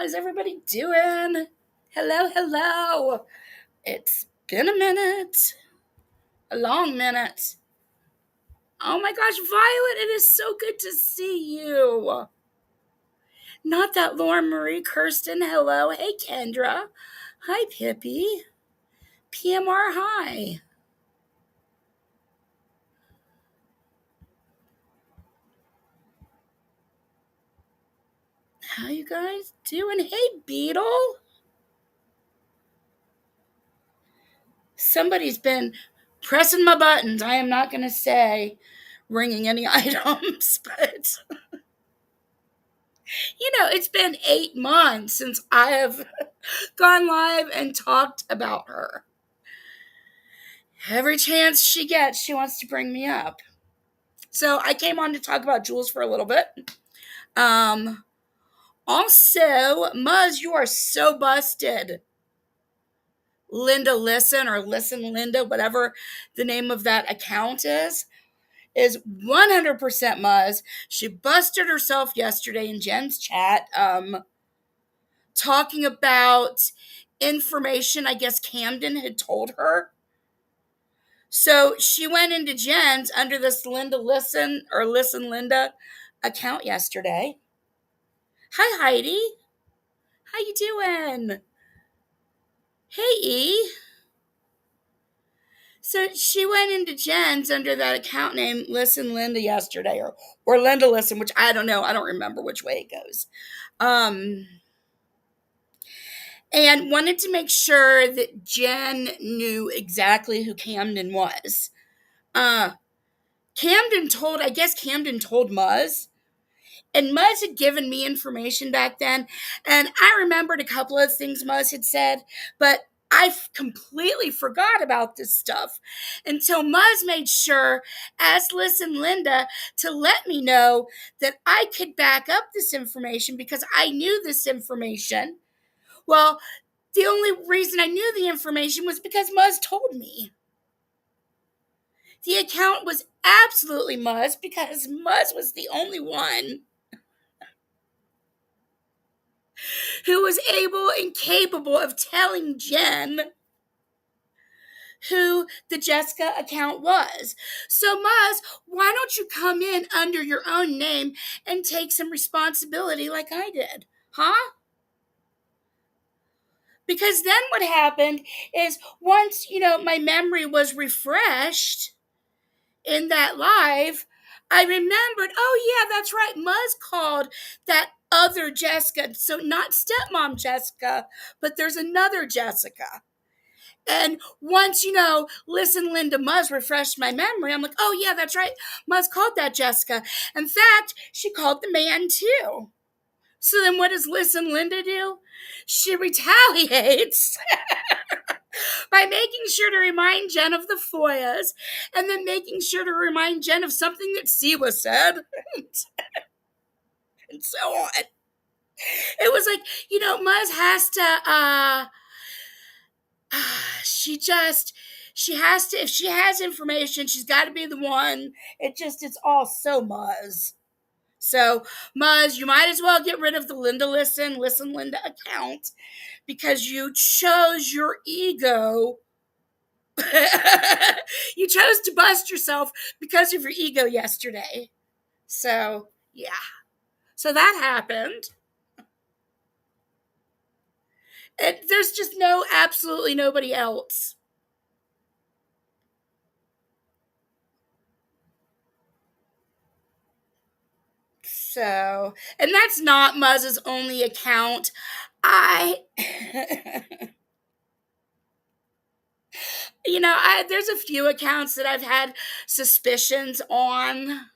is everybody doing? Hello, hello. It's been a minute, a long minute. Oh my gosh, Violet, it is so good to see you. Not that Lauren Marie Kirsten, hello. Hey, Kendra. Hi, Pippi. PMR, hi. How you guys doing? Hey, Beetle. Somebody's been pressing my buttons. I am not going to say ringing any items, but it's been 8 months since I have gone live and talked about her. Every chance she gets, she wants to bring me up. So I came on to talk about Jules for a little bit. Also, Muzz, you are so busted. Linda Listen or Listen Linda, whatever the name of that account is 100% Muzz. She busted herself yesterday in Jen's chat, talking about information I guess Camden had told her. So she went into Jen's under this Linda Listen or Listen Linda account yesterday. Hi, Heidi. How you doing? Hey, E. So she went into Jen's under that account name Listen Linda yesterday, or Linda Listen, which I don't know. I don't remember which way it goes. And wanted to make sure that Jen knew exactly who Camden was. Camden told Muzz, and Muzz had given me information back then, and I remembered a couple of things Muzz had said, but I completely forgot about this stuff until Muzz made sure, as Listen Linda, to let me know that I could back up this information because I knew this information. Well, the only reason I knew the information was because Muzz told me. The account was absolutely Muzz because Muzz was the only one who was able and capable of telling Jen who the Jessica account was. So, Muzz, why don't you come in under your own name and take some responsibility like I did? Huh? Because then what happened is once, my memory was refreshed in that live, I remembered, oh yeah, that's right. Muzz called that other Jessica. So not stepmom Jessica, but there's another Jessica. And once, Listen Linda Muzz refreshed my memory, I'm like, oh yeah, that's right. Muzz called that Jessica. In fact, she called the man too. So then what does Listen Linda do? She retaliates by making sure to remind Jen of the FOIAs and then making sure to remind Jen of something that Siwa said and so on. It was like, Muzz has to, she has to, if she has information, she's got to be the one. It's all so Muzz. So, Muzz, you might as well get rid of the Linda Listen Linda account because you chose your ego. You chose to bust yourself because of your ego yesterday. So, yeah. So that happened. And there's just absolutely nobody else. So, and that's not Muzz's only account. There's a few accounts that I've had suspicions on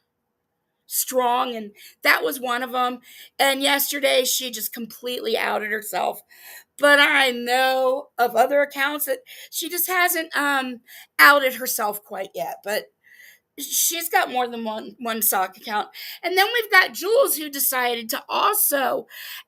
strong, and that was one of them. And yesterday she just completely outed herself. But I know of other accounts that she just hasn't outed herself quite yet. But she's got more than one sock account. And then we've got Jules, who decided to also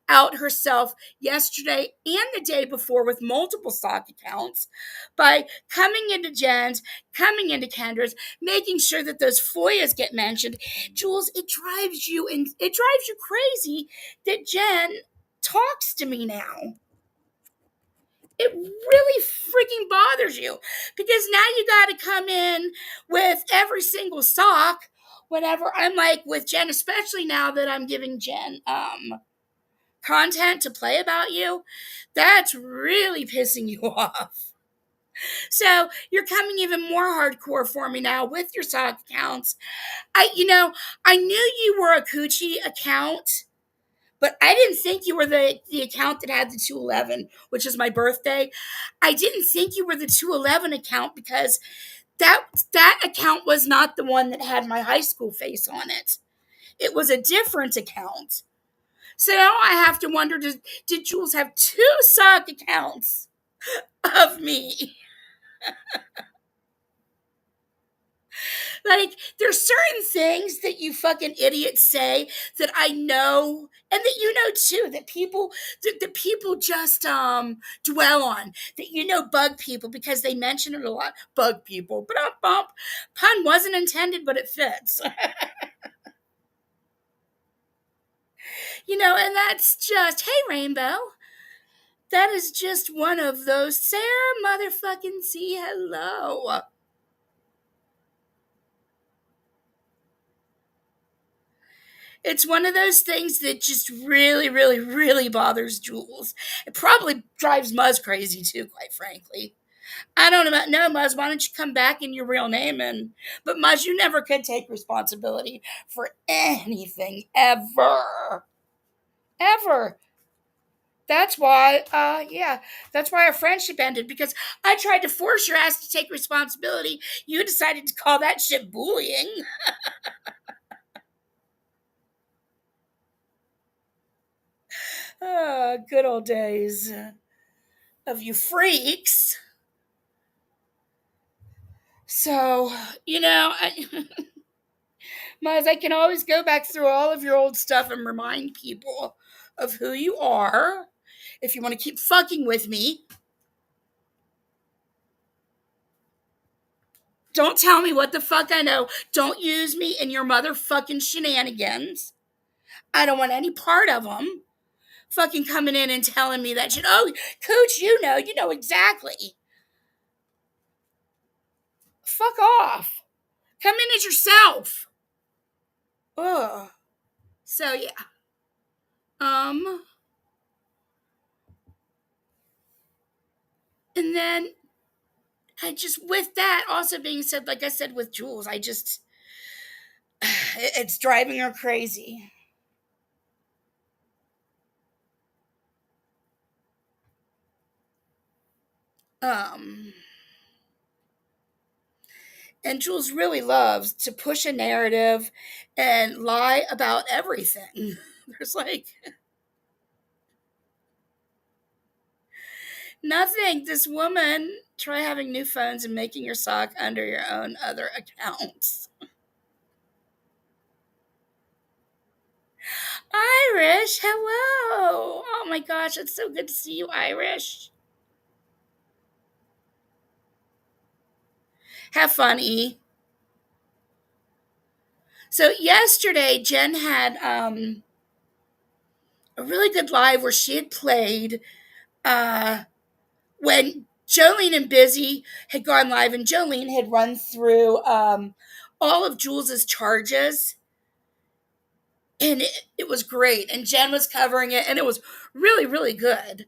out herself yesterday and the day before with multiple sock accounts by coming into Jen's, coming into Kendra's, making sure that those FOIAs get mentioned. Jules, it drives you crazy that Jen talks to me now. It really freaking bothers you because now you got to come in with every single sock whenever I'm like with Jen, especially now that I'm giving Jen content to play about you. That's really pissing you off. So you're coming even more hardcore for me now with your sock accounts. I knew you were a Coochie account, but I didn't think you were the account that had the 211, which is my birthday. I didn't think you were the 211 account because that account was not the one that had my high school face on it. It was a different account. So now I have to wonder, did Jules have two sock accounts of me? Like, there's certain things that you fucking idiots say that I know and that you know too, that people just dwell on, that bug people because they mention it a lot. Bug people. But bump. Pun wasn't intended, but it fits. And that's just, hey Rainbow. That is just one of those Sarah motherfucking C hello. It's one of those things that just really, really, really bothers Jules. It probably drives Muzz crazy too, quite frankly. I don't know, Muzz. Why don't you come back in your real name? But Muzz, you never could take responsibility for anything ever, ever. That's why, that's why our friendship ended because I tried to force your ass to take responsibility. You decided to call that shit bullying. Good old days of you freaks. So, Miles, I can always go back through all of your old stuff and remind people of who you are. If you want to keep fucking with me, don't tell me what the fuck I know. Don't use me in your motherfucking shenanigans. I don't want any part of them. Fucking coming in and telling me that shit. Oh, Cooch, you know exactly. Fuck off. Come in as yourself. Ugh. So yeah. Um, and then with that also being said, like I said with Jules, it's driving her crazy. Um, and Jules really loves to push a narrative and lie about everything. There's like nothing. This woman, try having new phones and making your sock under your own other accounts. Irish, hello. Oh my gosh, it's so good to see you, Irish. Have fun, E. So yesterday, Jen had a really good live where she had played when Jolene and Busy had gone live, and Jolene had run through all of Jules's charges, and it was great. And Jen was covering it, and it was really, really good.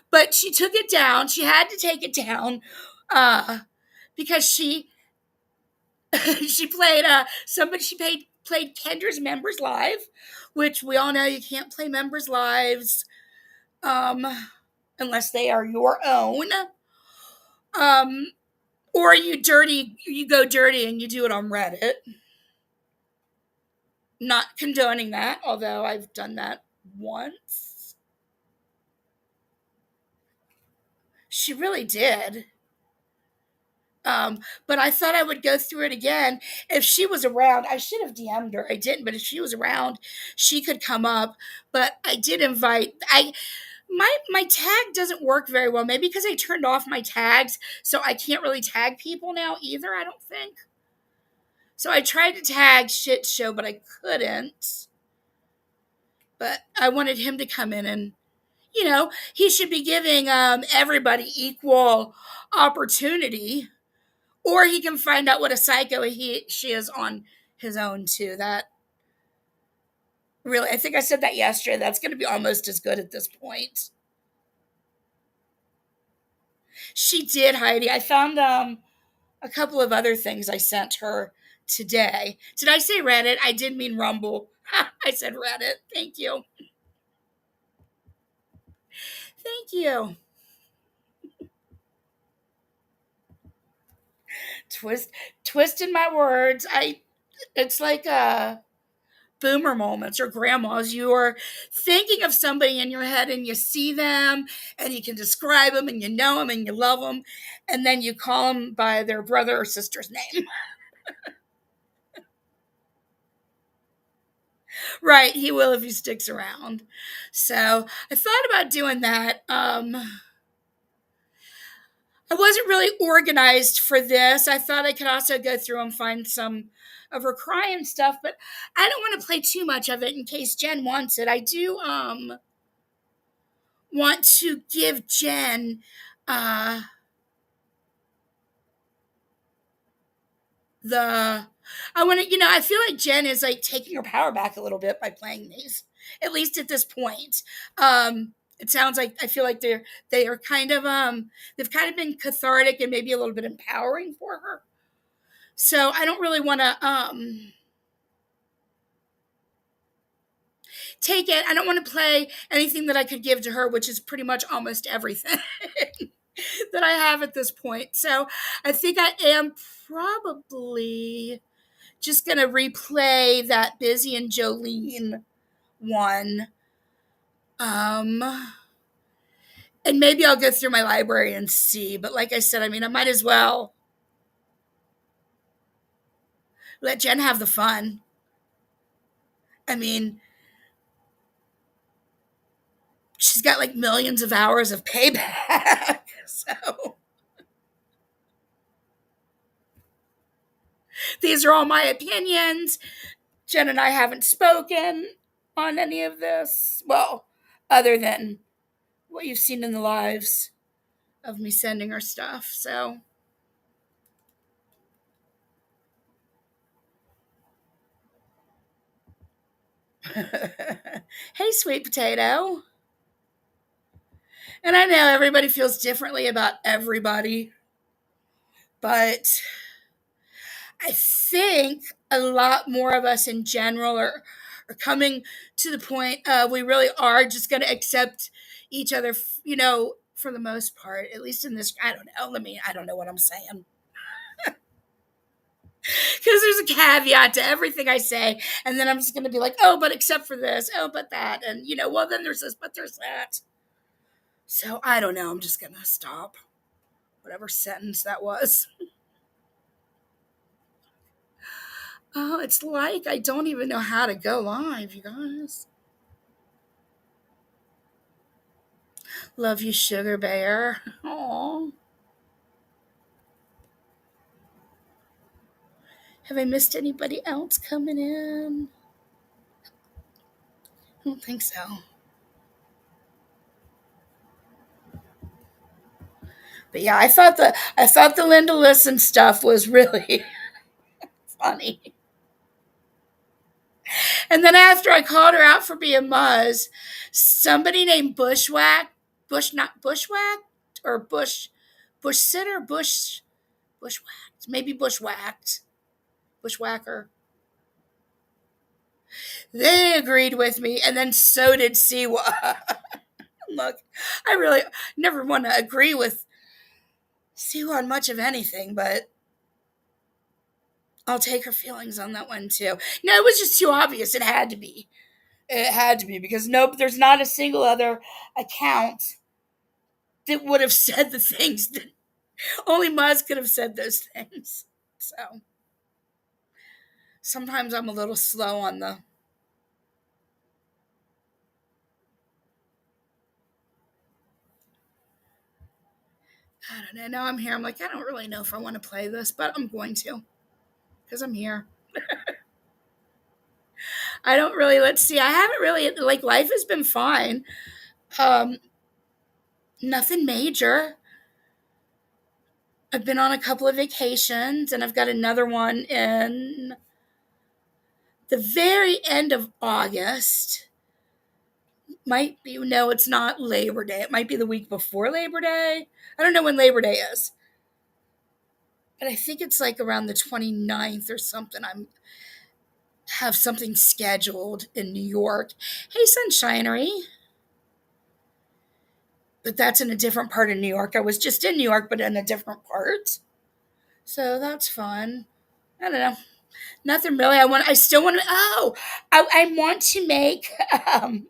But she took it down. She had to take it down because she she played played Kendra's Members Live, which we all know you can't play members' lives um, unless they are your own. Um, or you go dirty and you do it on Reddit. Not condoning that, although I've done that once. She really did. But I thought I would go through it again. If she was around, I should have DM'd her. I didn't, but if she was around, she could come up. But I did invite. My tag doesn't work very well. Maybe because I turned off my tags, so I can't really tag people now either. I don't think. So I tried to tag shit show, but I couldn't. But I wanted him to come in and, he should be giving everybody equal opportunity, or he can find out what a psycho she is on his own too. That really, I think I said that yesterday. That's going to be almost as good at this point. She did, Heidi. I found a couple of other things I sent her today. Did I say Reddit? I did mean Rumble. I said Reddit. Thank you. Thank you. Twisting my words. It's like boomer moments or grandmas. You are thinking of somebody in your head and you see them and you can describe them and you know them and you love them, and then you call them by their brother or sister's name. Right, he will if he sticks around. So I thought about doing that. I wasn't really organized for this. I thought I could also go through and find some of her crime stuff, but I don't want to play too much of it in case Jen wants it. I do want to give Jen the I want to, I feel like Jen is like taking her power back a little bit by playing these, at least at this point. It sounds like I feel like they are kind of they've kind of been cathartic and maybe a little bit empowering for her. So I don't really want to take it. I don't want to play anything that I could give to her, which is pretty much almost everything that I have at this point. So I think I am probably just going to replay that Busy and Jolene one. And maybe I'll go through my library and see. But like I said, I mean, I might as well let Jen have the fun. I mean, she's got like millions of hours of payback. So these are all my opinions. Jen and I haven't spoken on any of this. Well, other than what you've seen in the lives of me sending her stuff. So hey, sweet potato. And I know everybody feels differently about everybody, but I think a lot more of us in general are coming to the point we really are just going to accept each other, for the most part, at least in this. I don't know. I don't know what I'm saying. Because there's a caveat to everything I say, and then I'm just going to be like, oh, but except for this, oh, but that, and well, then there's this, but there's that. So I don't know. I'm just going to stop whatever sentence that was. Oh, it's like I don't even know how to go live, you guys. Love you, Sugar Bear. Aww. Have I missed anybody else coming in? I don't think so. But yeah, I thought the Linda Listen stuff was really funny. And then after I called her out for being Muzz, somebody named Bushwhacked or Bush Sitter, Bushwhacked, maybe Bushwhacker. They agreed with me, and then so did Siwa. Look, I really never want to agree with Siwa on much of anything, but I'll take her feelings on that one too. No, it was just too obvious. It had to be. It had to be because nope, there's not a single other account that would have said the things that only Muzz could have said those things. So sometimes I'm a little slow on the. I don't know. Now I'm here. I'm like, I don't really know if I want to play this, but I'm going to because I'm here. I don't really, let's see, I haven't really, like, life has been fine. Um, Nothing major. I've been on a couple of vacations and I've got another one in the very end of August. Might be, no, it's not Labor Day. It might be the week before Labor Day. I don't know when Labor Day is, but I think it's like around the 29th or something. I'm have something scheduled in New York. Hey, Sunshinery. But that's in a different part of New York. I was just in New York, but in a different part. So that's fun. I don't know. Nothing really. I still want to, I want to make, um,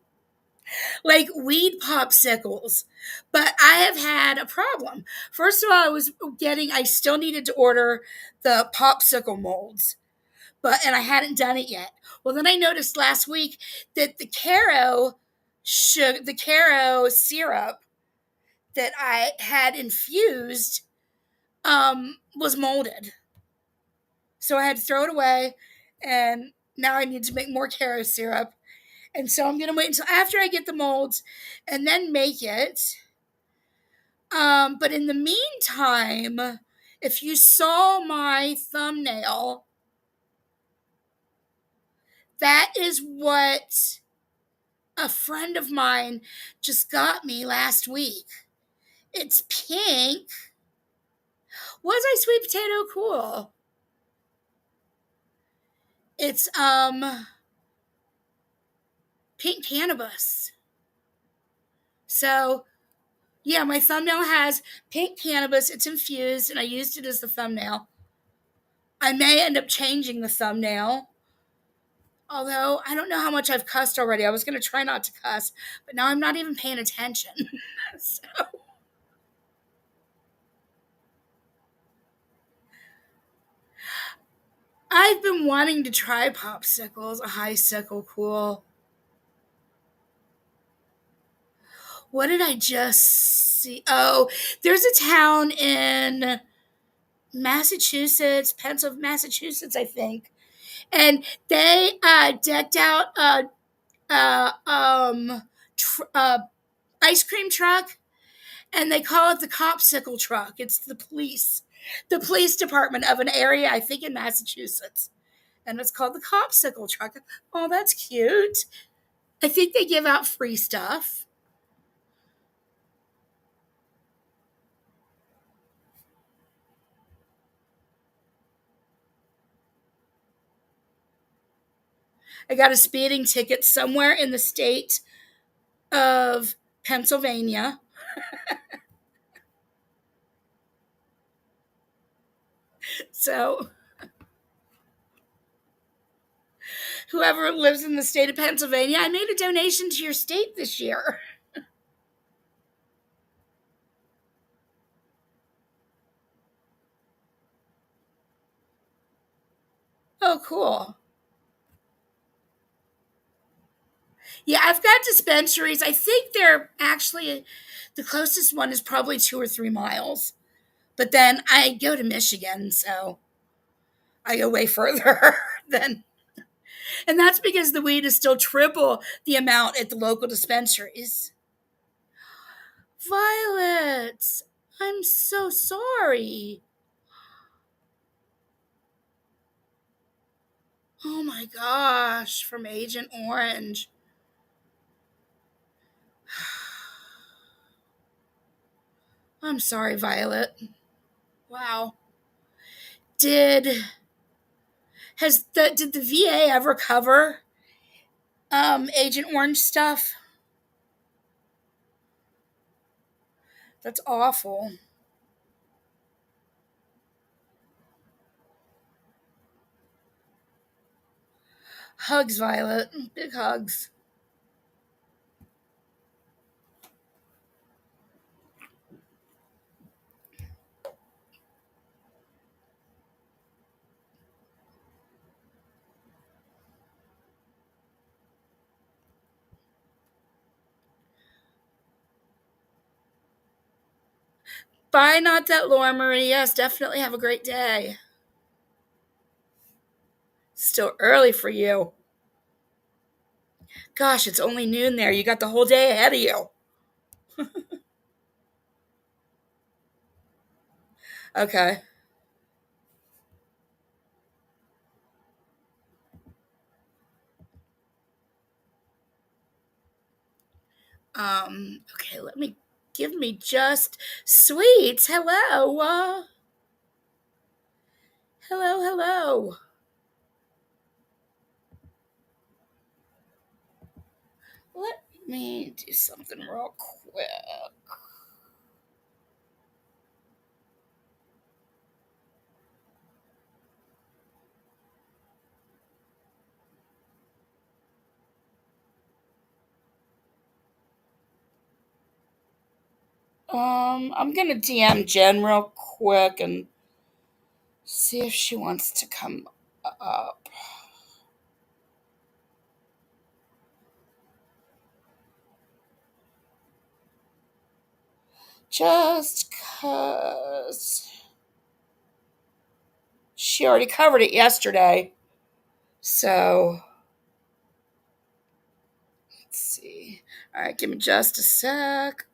like weed popsicles, but I have had a problem. First of all, I still needed to order the popsicle molds, and I hadn't done it yet. Well, then I noticed last week that the Caro syrup that I had infused, was molded. So I had to throw it away, and now I need to make more Caro syrup. And so I'm going to wait until after I get the molds and then make it. But in the meantime, if you saw my thumbnail, that is what a friend of mine just got me last week. It's pink. Was I sweet potato cool? It's pink cannabis. So yeah, my thumbnail has pink cannabis. It's infused, and I used it as the thumbnail. I may end up changing the thumbnail. Although I don't know how much I've cussed already. I was going to try not to cuss, but now I'm not even paying attention. So I've been wanting to try popsicles, a high sickle cool. What did I just see? Oh, there's a town in Massachusetts, Pennsylvania, Massachusetts, I think, and they decked out a ice cream truck, and they call it the Copsicle truck. It's the police department of an area, I think, in Massachusetts, and it's called the Copsicle truck. Oh, that's cute. I think they give out free stuff. I got a speeding ticket somewhere in the state of Pennsylvania. So, whoever lives in the state of Pennsylvania, I made a donation to your state this year. Oh, cool. Yeah, I've got dispensaries. I think they're actually, the closest one is probably 2 or 3 miles. But then I go to Michigan, so I go way further than. And that's because the weed is still triple the amount at the local dispensaries. Violet, I'm so sorry. Oh my gosh, from Agent Orange. I'm sorry, Violet. Wow. Did did the VA ever cover Agent Orange stuff? That's awful. Hugs, Violet. Big hugs. Bye, not that Laura Marie. Yes, definitely have a great day. Still early for you. Gosh, it's only noon there. You got the whole day ahead of you. Okay. Okay, give me just sweets. Hello. Hello, hello. Let me do something real quick. I'm gonna DM Jen real quick and see if she wants to come up. Just cause she already covered it yesterday. So let's see. All right, give me just a sec.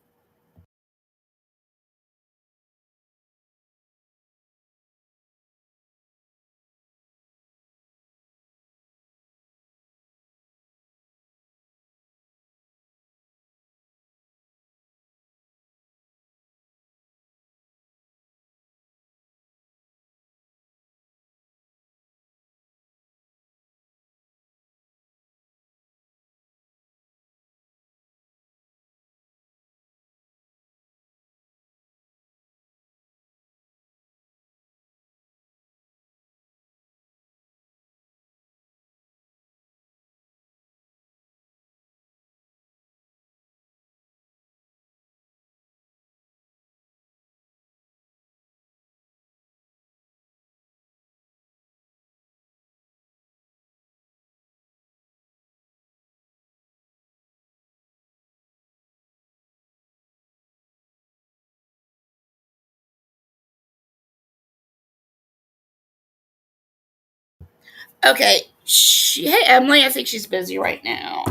Okay. Hey, Emily, I think she's busy right now.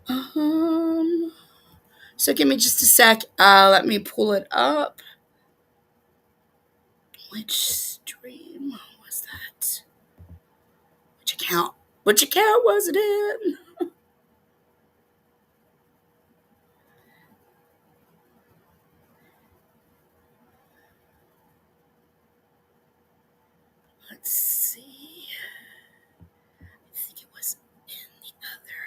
Um, so give me just a sec. Let me pull it up. Which stream was that? Which account? Which account was it in? Let's see. I think it was in the other.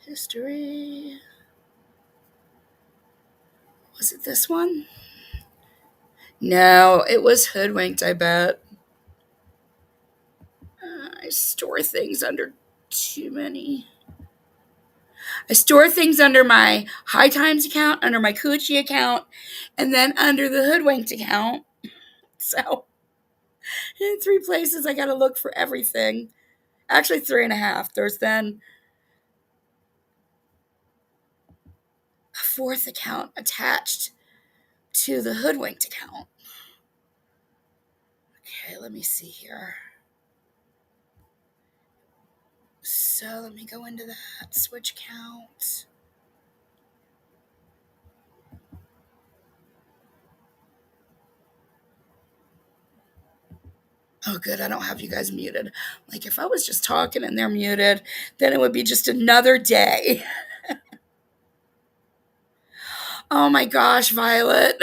History. Was it this one? No, it was Hoodwinked, I bet. I store things under too many. I store things under my High Times account, under my Coochie account, and then under the Hoodwinked account. So, in three places, I gotta look for everything. Actually, three and a half. There's then a fourth account attached to the Hoodwinked account. Okay, let me see here. So, let me go into that. Switch account. Oh, good. I don't have you guys muted. Like, if I was just talking and they're muted, then it would be just another day. Oh my gosh, Violet.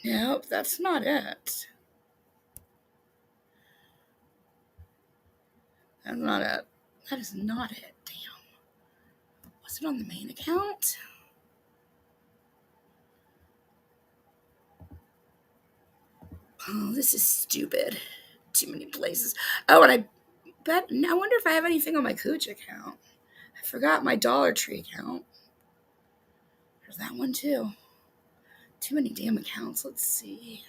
Nope, that's not it. That's not it. That is not it. Damn. Was it on the main account? Oh, this is stupid. Too many places. Oh, and I wonder if I have anything on my Cooch account. I forgot my Dollar Tree account. There's that one too. Too many damn accounts. Let's see.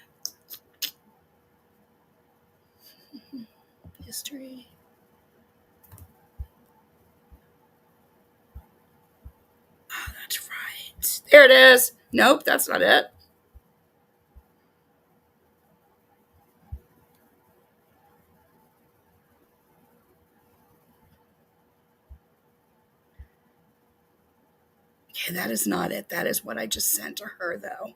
History. Oh, that's right. There it is. Nope, that's not it. Okay, that is not it. That is what I just sent to her, though.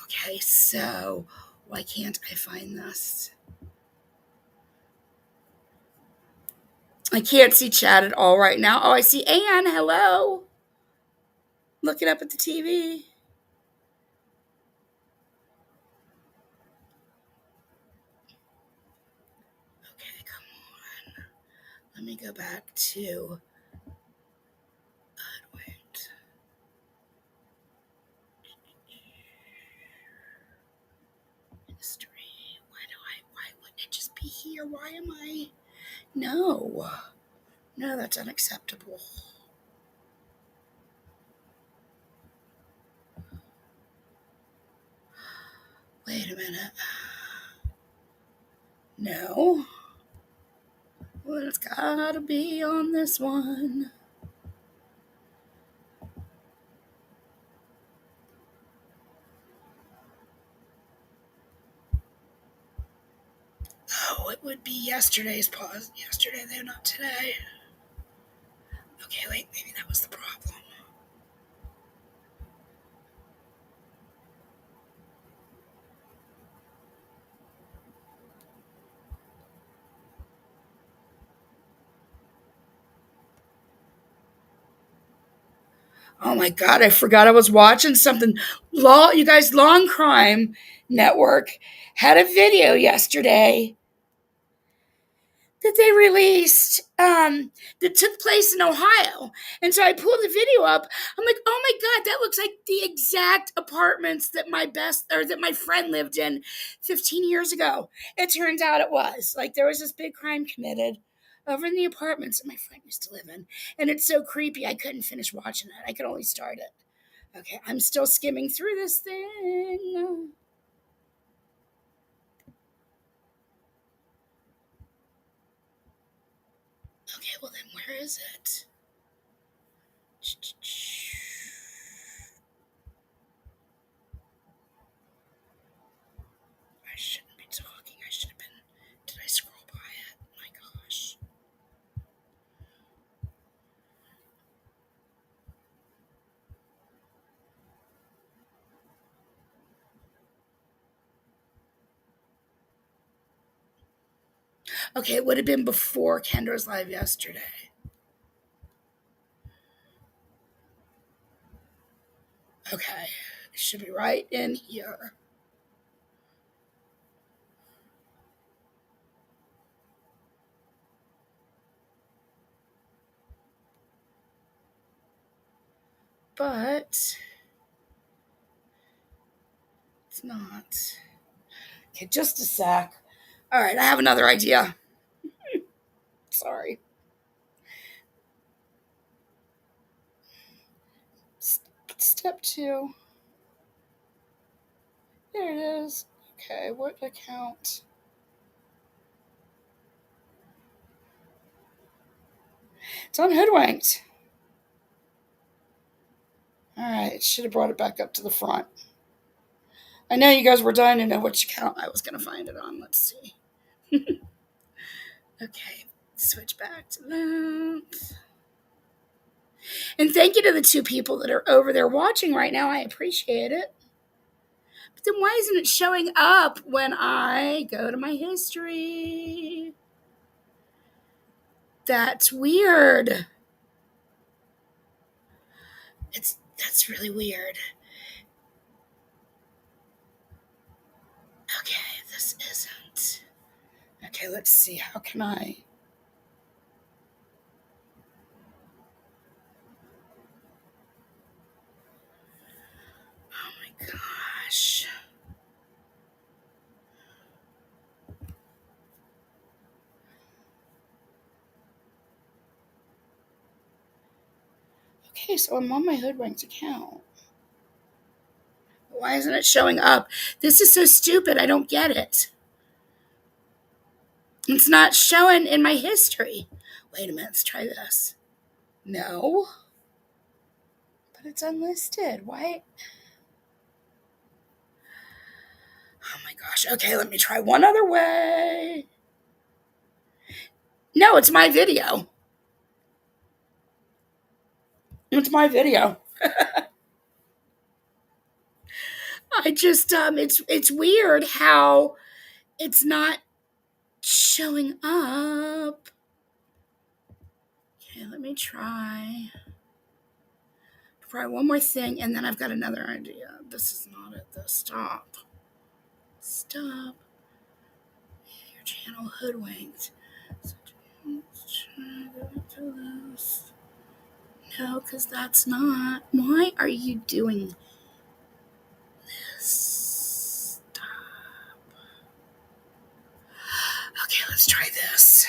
Okay, so why can't I find this? I can't see chat at all right now. Oh, I see Anne. Hello. Looking up at the TV. Okay, come on. Let me go back to. Wait. History. Why wouldn't it just be here? Why am I? No. No, that's unacceptable. Wait a minute. No. Well, it's gotta be on this one. Oh, it would be yesterday's pause. Yesterday, though, not today. Okay, wait, maybe that was the problem. Oh my God, I forgot I was watching something. You guys, Long Crime Network had a video yesterday that they released that took place in Ohio. And so I pulled the video up. I'm like, oh my God, that looks like the exact apartments that my friend lived in 15 years ago. It turns out it was. Like there was this big crime committed over in the apartments that my friend used to live in. And it's so creepy I couldn't finish watching it. I could only start it. Okay, I'm still skimming through this thing. Okay, well then where is it? I shouldn't be talking. I should have been. Did I scroll by it? My gosh. Okay, it would have been before Kendra's live yesterday. Okay, it should be right in here. But it's not. Okay, just a sec. All right, I have another idea. Sorry. Step 2. There it is. Okay, what account? It's on Hoodwinked. All right, it should have brought it back up to the front. I know you guys were dying to know which account I was going to find it on. Let's see. Okay, switch back to that. And thank you to the 2 people that are over there watching right now. I appreciate it. But then why isn't it showing up when I go to my history? That's weird. That's really weird. Okay, this isn't. Okay, let's see. How can I? Oh my gosh. Okay, so I'm on my Hoodwinked account. Why isn't it showing up? This is so stupid. I don't get it. It's not showing in my history. Wait a minute. Let's try this. No. But it's unlisted. Why? Oh my gosh. Okay, let me try one other way. No, it's my video. It's my video. I just it's weird how it's not showing up. Okay, let me try one more thing, and then I've got another idea. This is not it, though. Stop. Stop. Your channel Hoodwinked. So try to this. No, because that's not. Why are you doing this? Stop. Okay, let's try this.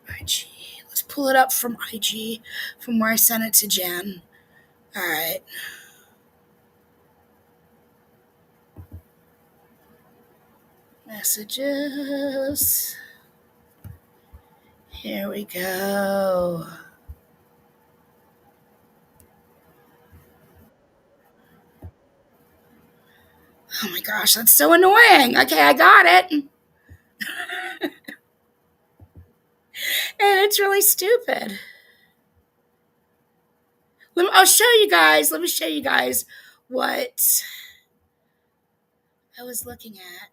IG. Let's pull it up from IG, from where I sent it to Jen. All right. Messages. Here we go. Oh my gosh, that's so annoying. Okay, I got it. And it's really stupid. I'll show you guys. Let me show you guys what I was looking at.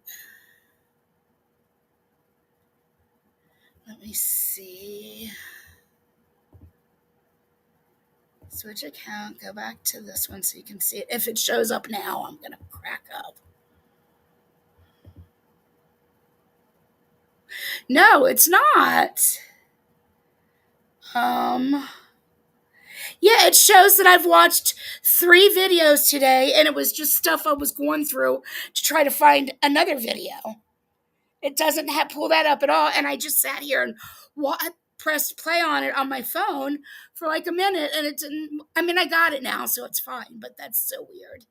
Let me see. Switch account, go back to this one so you can see it. If it shows up now, I'm going to crack up. No, it's not. Yeah, it shows that I've watched 3 videos today, and it was just stuff I was going through to try to find another video. It doesn't pull that up at all, and I just sat here and pressed play on it on my phone for like a minute, and it didn't. I mean, I got it now, so it's fine, but that's so weird.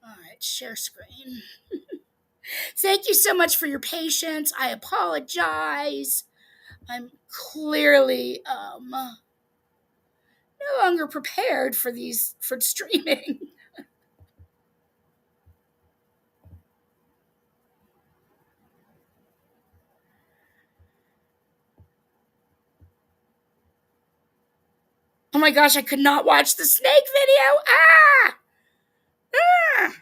All right, share screen. Thank you so much for your patience. I apologize. I'm clearly no longer prepared for streaming. Oh my gosh, I could not watch the snake video. Ah! Ah!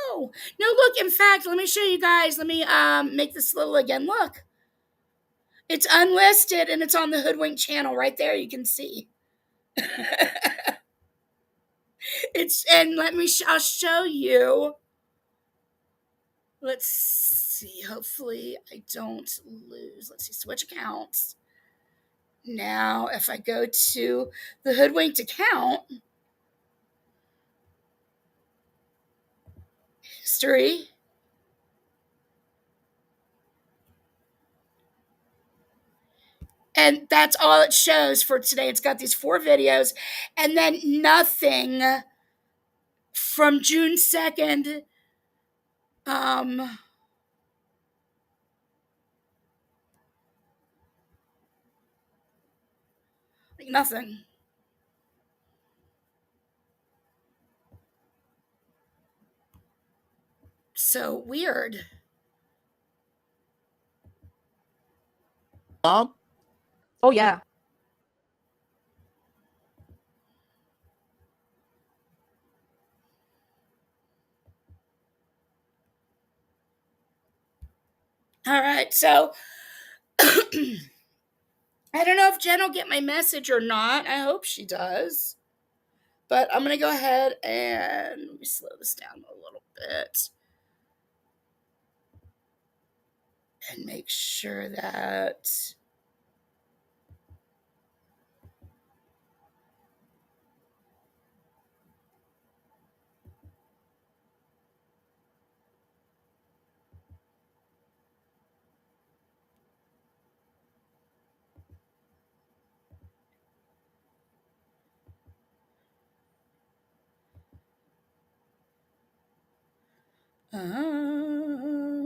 No. No, look, in fact, let me show you guys. Let me make this little again. Look. It's unlisted and it's on the Hoodwink channel right there. You can see. And I'll show you. Let's see. Hopefully I don't lose. Let's see. Switch accounts. Now, if I go to the Hoodwinked account, history, and that's all it shows for today. It's got these 4 videos, and then nothing from June 2nd. Nothing. So weird. Oh yeah. All right, so I don't know if Jen will get my message or not. I hope she does. But I'm going to go ahead and let me slow this down a little bit and make sure that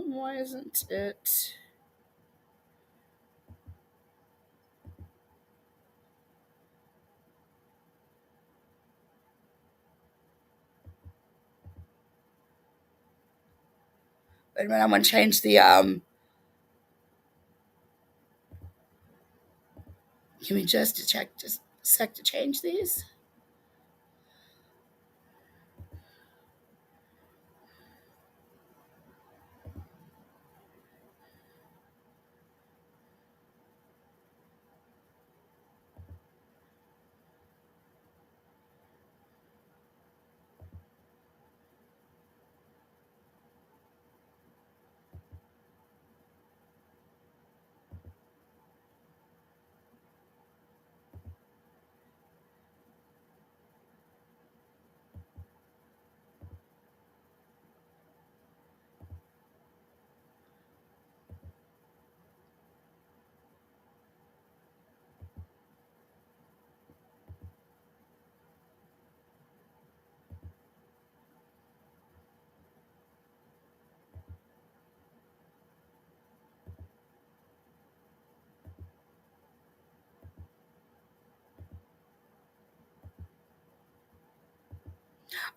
Why isn't it? Wait a minute, I'm gonna change the Give me just a sec to change these.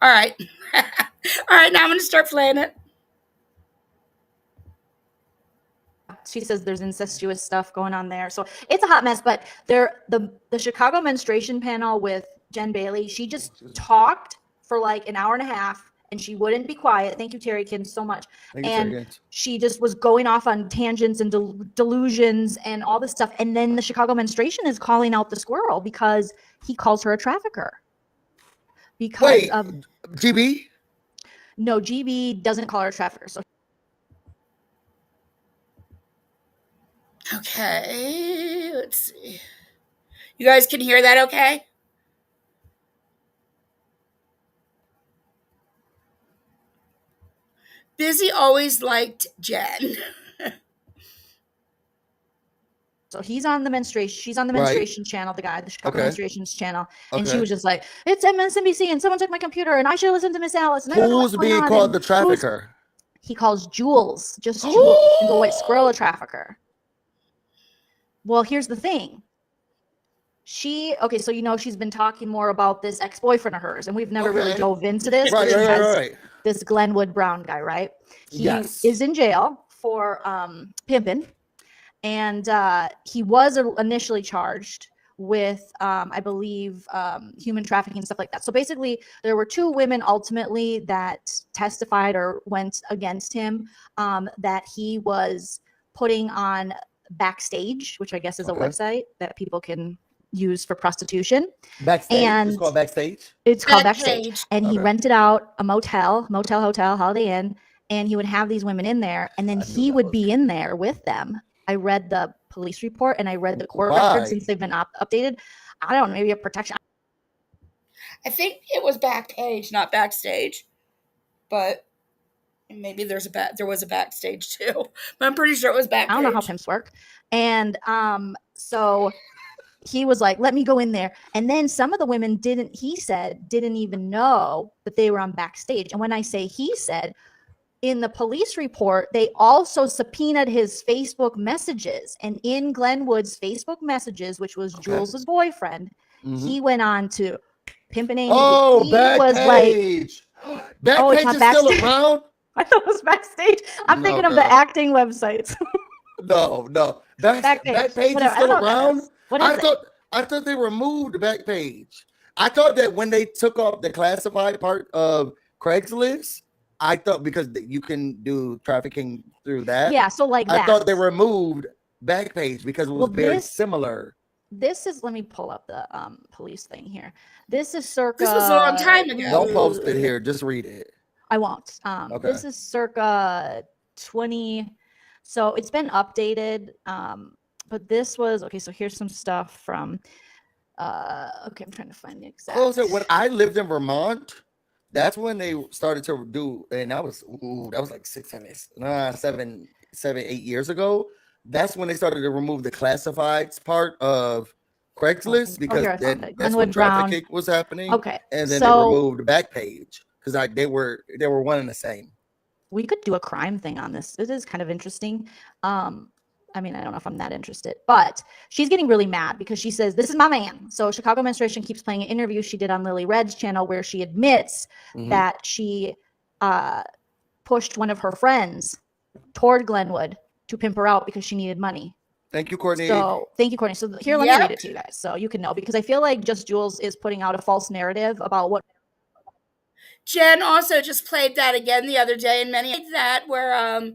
All right. All right, now I'm going to start playing it. She says there's incestuous stuff going on there. So it's a hot mess, but the Chicago menstruation panel with Jen Bailey, she just talked for like an hour and a half and she wouldn't be quiet. Thank you, Terrykins, so much. And she just was going off on tangents and delusions and all this stuff. And then the Chicago menstruation is calling out the squirrel because he calls her a trafficker. Because of GB? No, GB doesn't call her a trafficker. So okay, let's see. You guys can hear that okay? Busy always liked Jen. So he's on the menstruation. She's on the menstruation channel, the guy, the Chicago menstruations channel. And she was just like, it's MSNBC and someone took my computer and I should listen to Miss Alice. And who's being called the trafficker? He calls Jules, just Jules, the white squirrel a trafficker. Well, here's the thing. So she's been talking more about this ex-boyfriend of hers, and we've never really dove into this. Right. This Glenwood Brown guy, right? He is in jail for pimping. And he was initially charged with, I believe, human trafficking and stuff like that. So basically, there were two women ultimately that testified or went against him that he was putting on Backstage, which I guess is a website that people can use for prostitution. Backstage? And it's called Backstage? It's called Backstage. And he rented out a motel, hotel, Holiday Inn, and he would have these women in there, and then he would be in there with them. I read the police report and I read the court records since they've been updated. I don't know, maybe a protection. I think it was Backpage, not Backstage, but maybe there was a Backstage too. But I'm pretty sure it was Backpage. I don't know how pimps work. And so he was like, let me go in there. And then some of the women didn't even know that they were on Backstage. And when I say he said, in the police report, they also subpoenaed his Facebook messages. And in Glenwood's Facebook messages, which was Jules's boyfriend, he went on to pimping Amy. Oh, Backpage. Backpage is still around? I thought it was Backstage. I'm thinking of the acting websites. No. Backpage is still around? I thought they removed Backpage. I thought that when they took off the classified part of Craigslist, I thought because you can do trafficking through that. Yeah, so like that. I thought they removed Backpage because it was very similar. This is, let me pull up the police thing here. This is circa. This was a long time ago. Don't post it here. Just read it. I won't. This is circa 20. So it's been updated. But this was, so here's some stuff from, I'm trying to find the exact. Oh, so when I lived in Vermont, that's when they started to do, and that was like 7, 8 years ago. That's when they started to remove the classifieds part of Craigslist because that's when trafficking was happening. Okay, and then they removed Backpage because they were one and the same. we could do a crime thing on this. It is kind of interesting. I mean, I don't know if I'm that interested, but she's getting really mad because she says, this is my man. So Chicago Administration keeps playing an interview she did on Lily Red's channel where she admits that she pushed one of her friends toward Glenwood to pimp her out because she needed money. Thank you, Courtney. So thank you, Courtney. So here, let me read it to you guys so you can know, because I feel like Just Jules is putting out a false narrative about what. Jen also just played that again the other day, and many like that where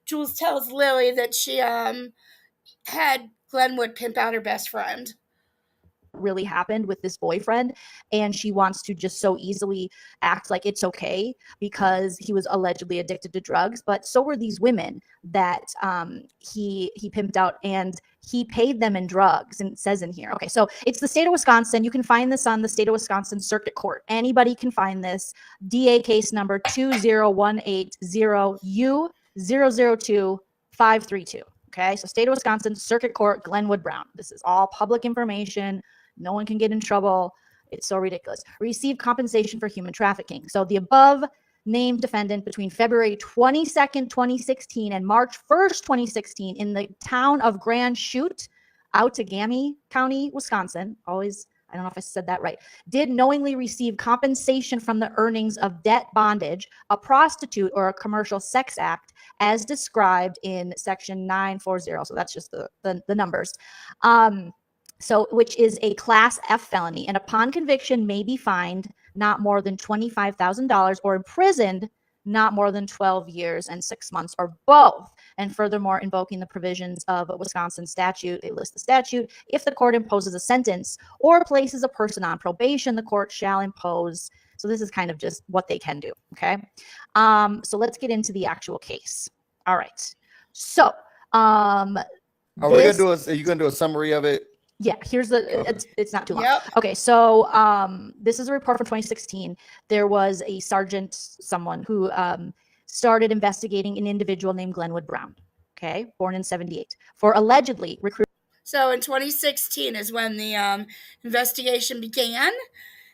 Jules tells Lily that she had Glenwood pimp out her best friend. Really happened with this boyfriend, and she wants to just so easily act like it's okay because he was allegedly addicted to drugs, but so were these women that he pimped out, and he paid them in drugs. And it says in here, okay, so it's the state of Wisconsin. You can find this on the state of Wisconsin Circuit Court. Anybody can find this. DA case number 20180U002532. Okay, so state of Wisconsin Circuit Court, Glenwood Brown. This is all public information. No one can get in trouble. It's so ridiculous. Receive compensation for human trafficking. So the above named defendant between February 22nd, 2016 and March 1st, 2016 in the town of Grand Chute, Outagamie County, Wisconsin. Always, I don't know if I said that right. Did knowingly receive compensation from the earnings of debt bondage, a prostitute, or a commercial sex act as described in section 940. So that's just the numbers. So which is a class F felony, and upon conviction may be fined not more than $25,000 or imprisoned not more than 12 years and 6 months or both. And furthermore, invoking the provisions of a Wisconsin statute, they list the statute. If the court imposes a sentence or places a person on probation, the court shall impose. So this is kind of just what they can do. Okay. So let's get into the actual case. All right. So, are you going to do a summary of it? Yeah, here's it's not too long. Yep. Okay, so this is a report from 2016. There was a sergeant, someone who started investigating an individual named Glenwood Brown, okay, born in 78, for allegedly recruiting. So in 2016 is when the investigation began,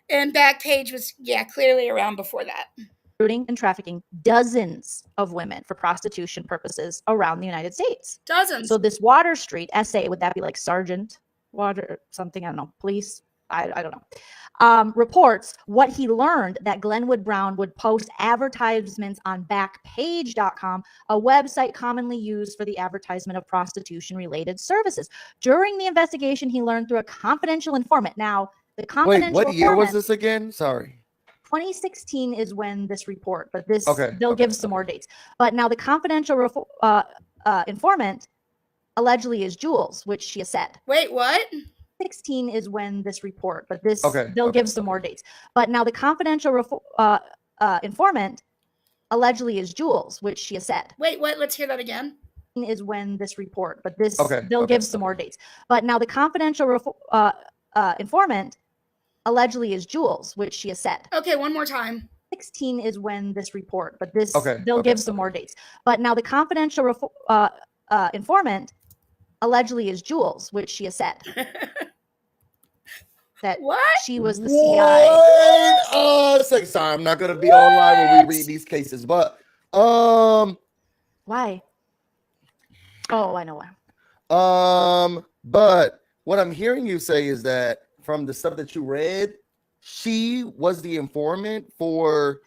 and Backpage was, clearly around before that. Recruiting and trafficking dozens of women for prostitution purposes around the United States. Dozens. So this Water Street SA, would that be like Sergeant Water something? I don't know. Police? I don't know. Reports what he learned that Glenwood Brown would post advertisements on Backpage.com, a website commonly used for the advertisement of prostitution-related services. During the investigation, he learned through a confidential informant. Now, the confidential what year was this again? Sorry. 2016 is when this report, but this they'll give some more dates. But now the confidential informant allegedly is Jules, which she has said. Wait, what? 16 is when this report, but this they'll give some more dates. But now the confidential informant allegedly is Jules, which she has said. Wait, what? Let's hear that again. Is when this report, but this they'll give some more dates. But now the confidential informant allegedly is Jules, which she has said. Okay, one more time. 16 is when this report, but this they'll give some more dates. But now the confidential informant allegedly is Jules, which she has said. That what? She was the CI. Sorry, I'm not gonna be online when we read these cases, but why? Oh, I know why. But what I'm hearing you say is that from the stuff that you read, she was the informant for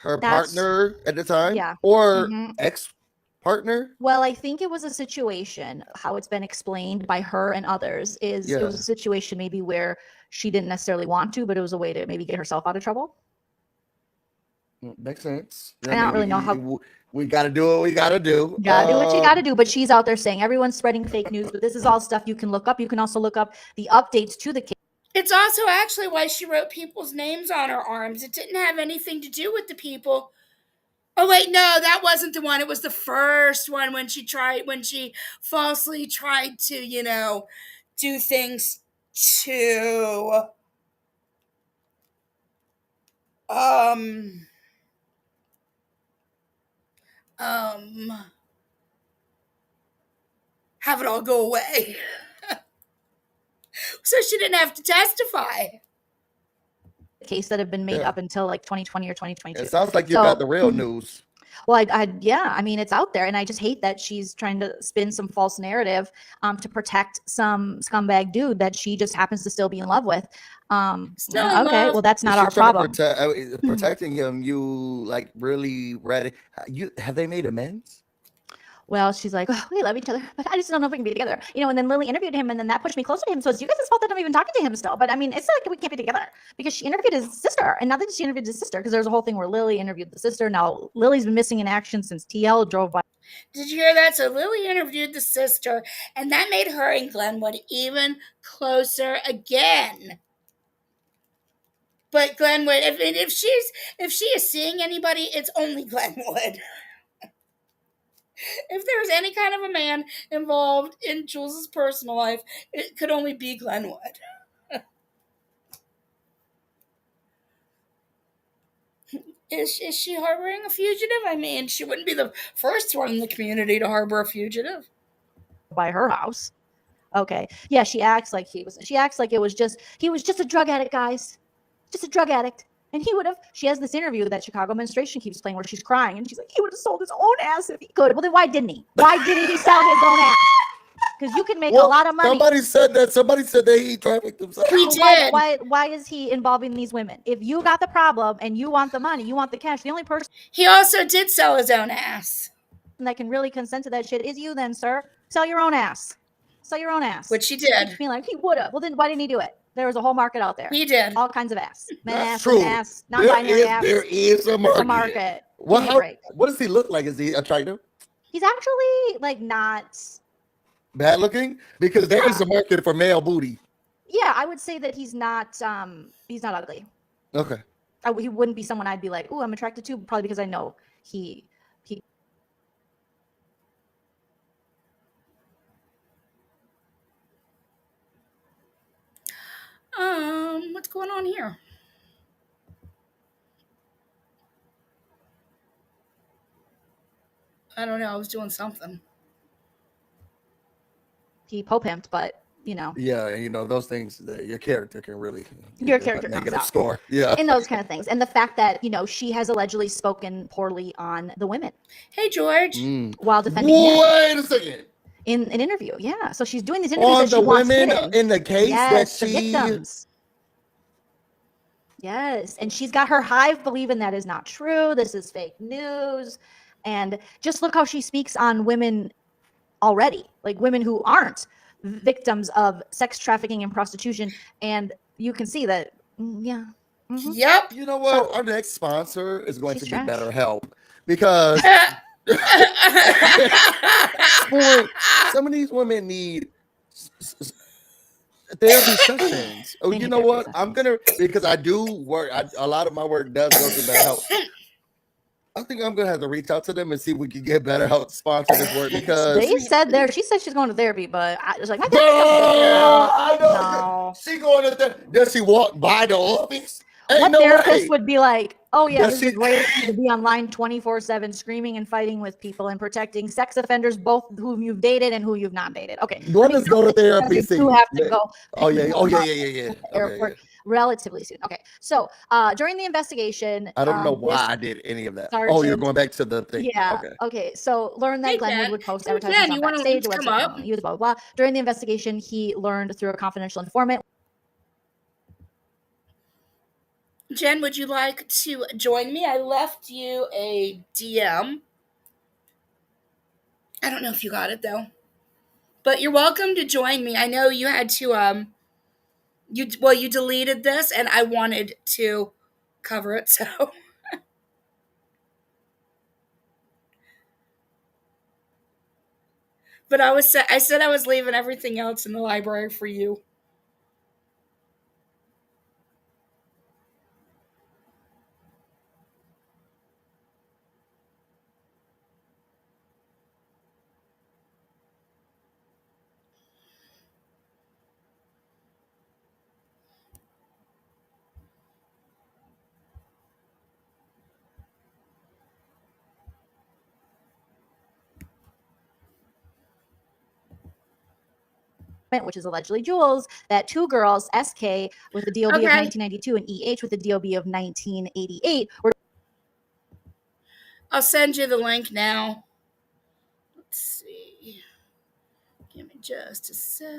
her partner at the time, or ex-partner. Well, I think it was a situation, how it's been explained by her and others, is it was a situation maybe where she didn't necessarily want to, but it was a way to maybe get herself out of trouble. Makes sense. I don't really know how. We got to do what we got to do. Got to do what you got to do. But she's out there saying everyone's spreading fake news, but this is all stuff you can look up. You can also look up the updates to the case. It's also actually why she wrote people's names on her arms. It didn't have anything to do with the people. Oh, wait, no, that wasn't the one. It was the first one when she falsely tried to, do things to, have it all go away. So she didn't have to testify. Case that have been made up until like 2020 or 2022. It sounds like you got the real news. Well, yeah, I mean, it's out there, and I just hate that she's trying to spin some false narrative to protect some scumbag dude that she just happens to still be in love with. Still in Okay, love. well, that's not She's our trying to problem. protecting him. You like really read it. Have they made amends? Well, she's like, oh, we love each other, but I just don't know if we can be together. You know, and then Lily interviewed him, and then that pushed me closer to him. So it's you guys' fault that I'm even talking to him still. But I mean, it's not like we can't be together because she interviewed his sister. And not that she interviewed his sister, because there's a whole thing where Lily interviewed the sister. Now, Lily's been missing in action since TL drove by. Did you hear that? So Lily interviewed the sister, and that made her and Glenwood even closer again. But Glenwood, if she is seeing anybody, it's only Glenwood. If there's any kind of a man involved in Jules's personal life, it could only be Glenwood. Is she harboring a fugitive? I mean, she wouldn't be the first one in the community to harbor a fugitive. By her house. Okay. Yeah, she acts like he was just a drug addict, guys. Just a drug addict. And he would have, she has this interview that Chicago Menstruation keeps playing where she's crying and she's like, he would have sold his own ass if he could. Well, then why didn't he? Why didn't he sell his own ass? Because you can make a lot of money. Somebody said that he trafficked himself. He did. Why is he involving these women? If you got the problem and you want the money, you want the cash, the only person he also did sell his own ass that can really consent to that shit is you then, sir. Sell your own ass. Sell your own ass. Which he did. Being like, he would have. Well, then why didn't he do it? There was a whole market out there. He did. All kinds of ass. Men That's ass, women true. ass, non-binary ass. There is a market. A market. What does he look like? Is he attractive? He's actually like not bad looking? Because there is a market for male booty. Yeah, I would say that he's not ugly. Okay. He wouldn't be someone I'd be like, oh, I'm attracted to, probably because I know he what's going on here? I don't know. I was doing something. He po-pimped, but you know. Yeah, you know those things. Your character can really. Your character make comes it a out. score. Yeah. And those kind of things, and the fact that she has allegedly spoken poorly on the women. Hey, George. While defending. Wait a second. In an interview, yeah. So she's doing these interviews on that she the wants women hidden. in the case yes, that she. The victims. Yes, and she's got her hive believing that is not true. This is fake news. And just look how she speaks on women already, like women who aren't victims of sex trafficking and prostitution. And you can see that, yeah. Mm-hmm. Yep. You know what? Our next sponsor is going to be BetterHelp because some of these women need therapy sessions. Oh, you know what? I'm gonna because I do work. A lot of my work does go through BetterHelp. I think I'm gonna have to reach out to them and see if we can get BetterHelp sponsor this work because they said she said she's going to therapy, but I was like, I know. No. She going to therapy. Does she walk by the office? What therapist would be like, oh yeah, this is great to be online 24/7 screaming and fighting with people and protecting sex offenders, both whom you've dated and who you've not dated. Okay. Let us go to therapy. You have to go. Oh yeah. Airport relatively soon. Okay. So during the investigation, I don't know why I did any of that. You're going back to the thing. Yeah. Okay. So learned that Glenwood would post advertisements on backstage, website, blah, blah, blah. During the investigation, he learned through a confidential informant. Jen, would you like to join me? I left you a DM. I don't know if you got it though, but you're welcome to join me. I know you had to you deleted this and I wanted to cover it, so but I said I was leaving everything else in the library for you. Which is allegedly Jules, that two girls, SK with the DOB of 1992 and EH with the DOB of 1988, were I'll send you the link now. Let's see. Give me just a sec.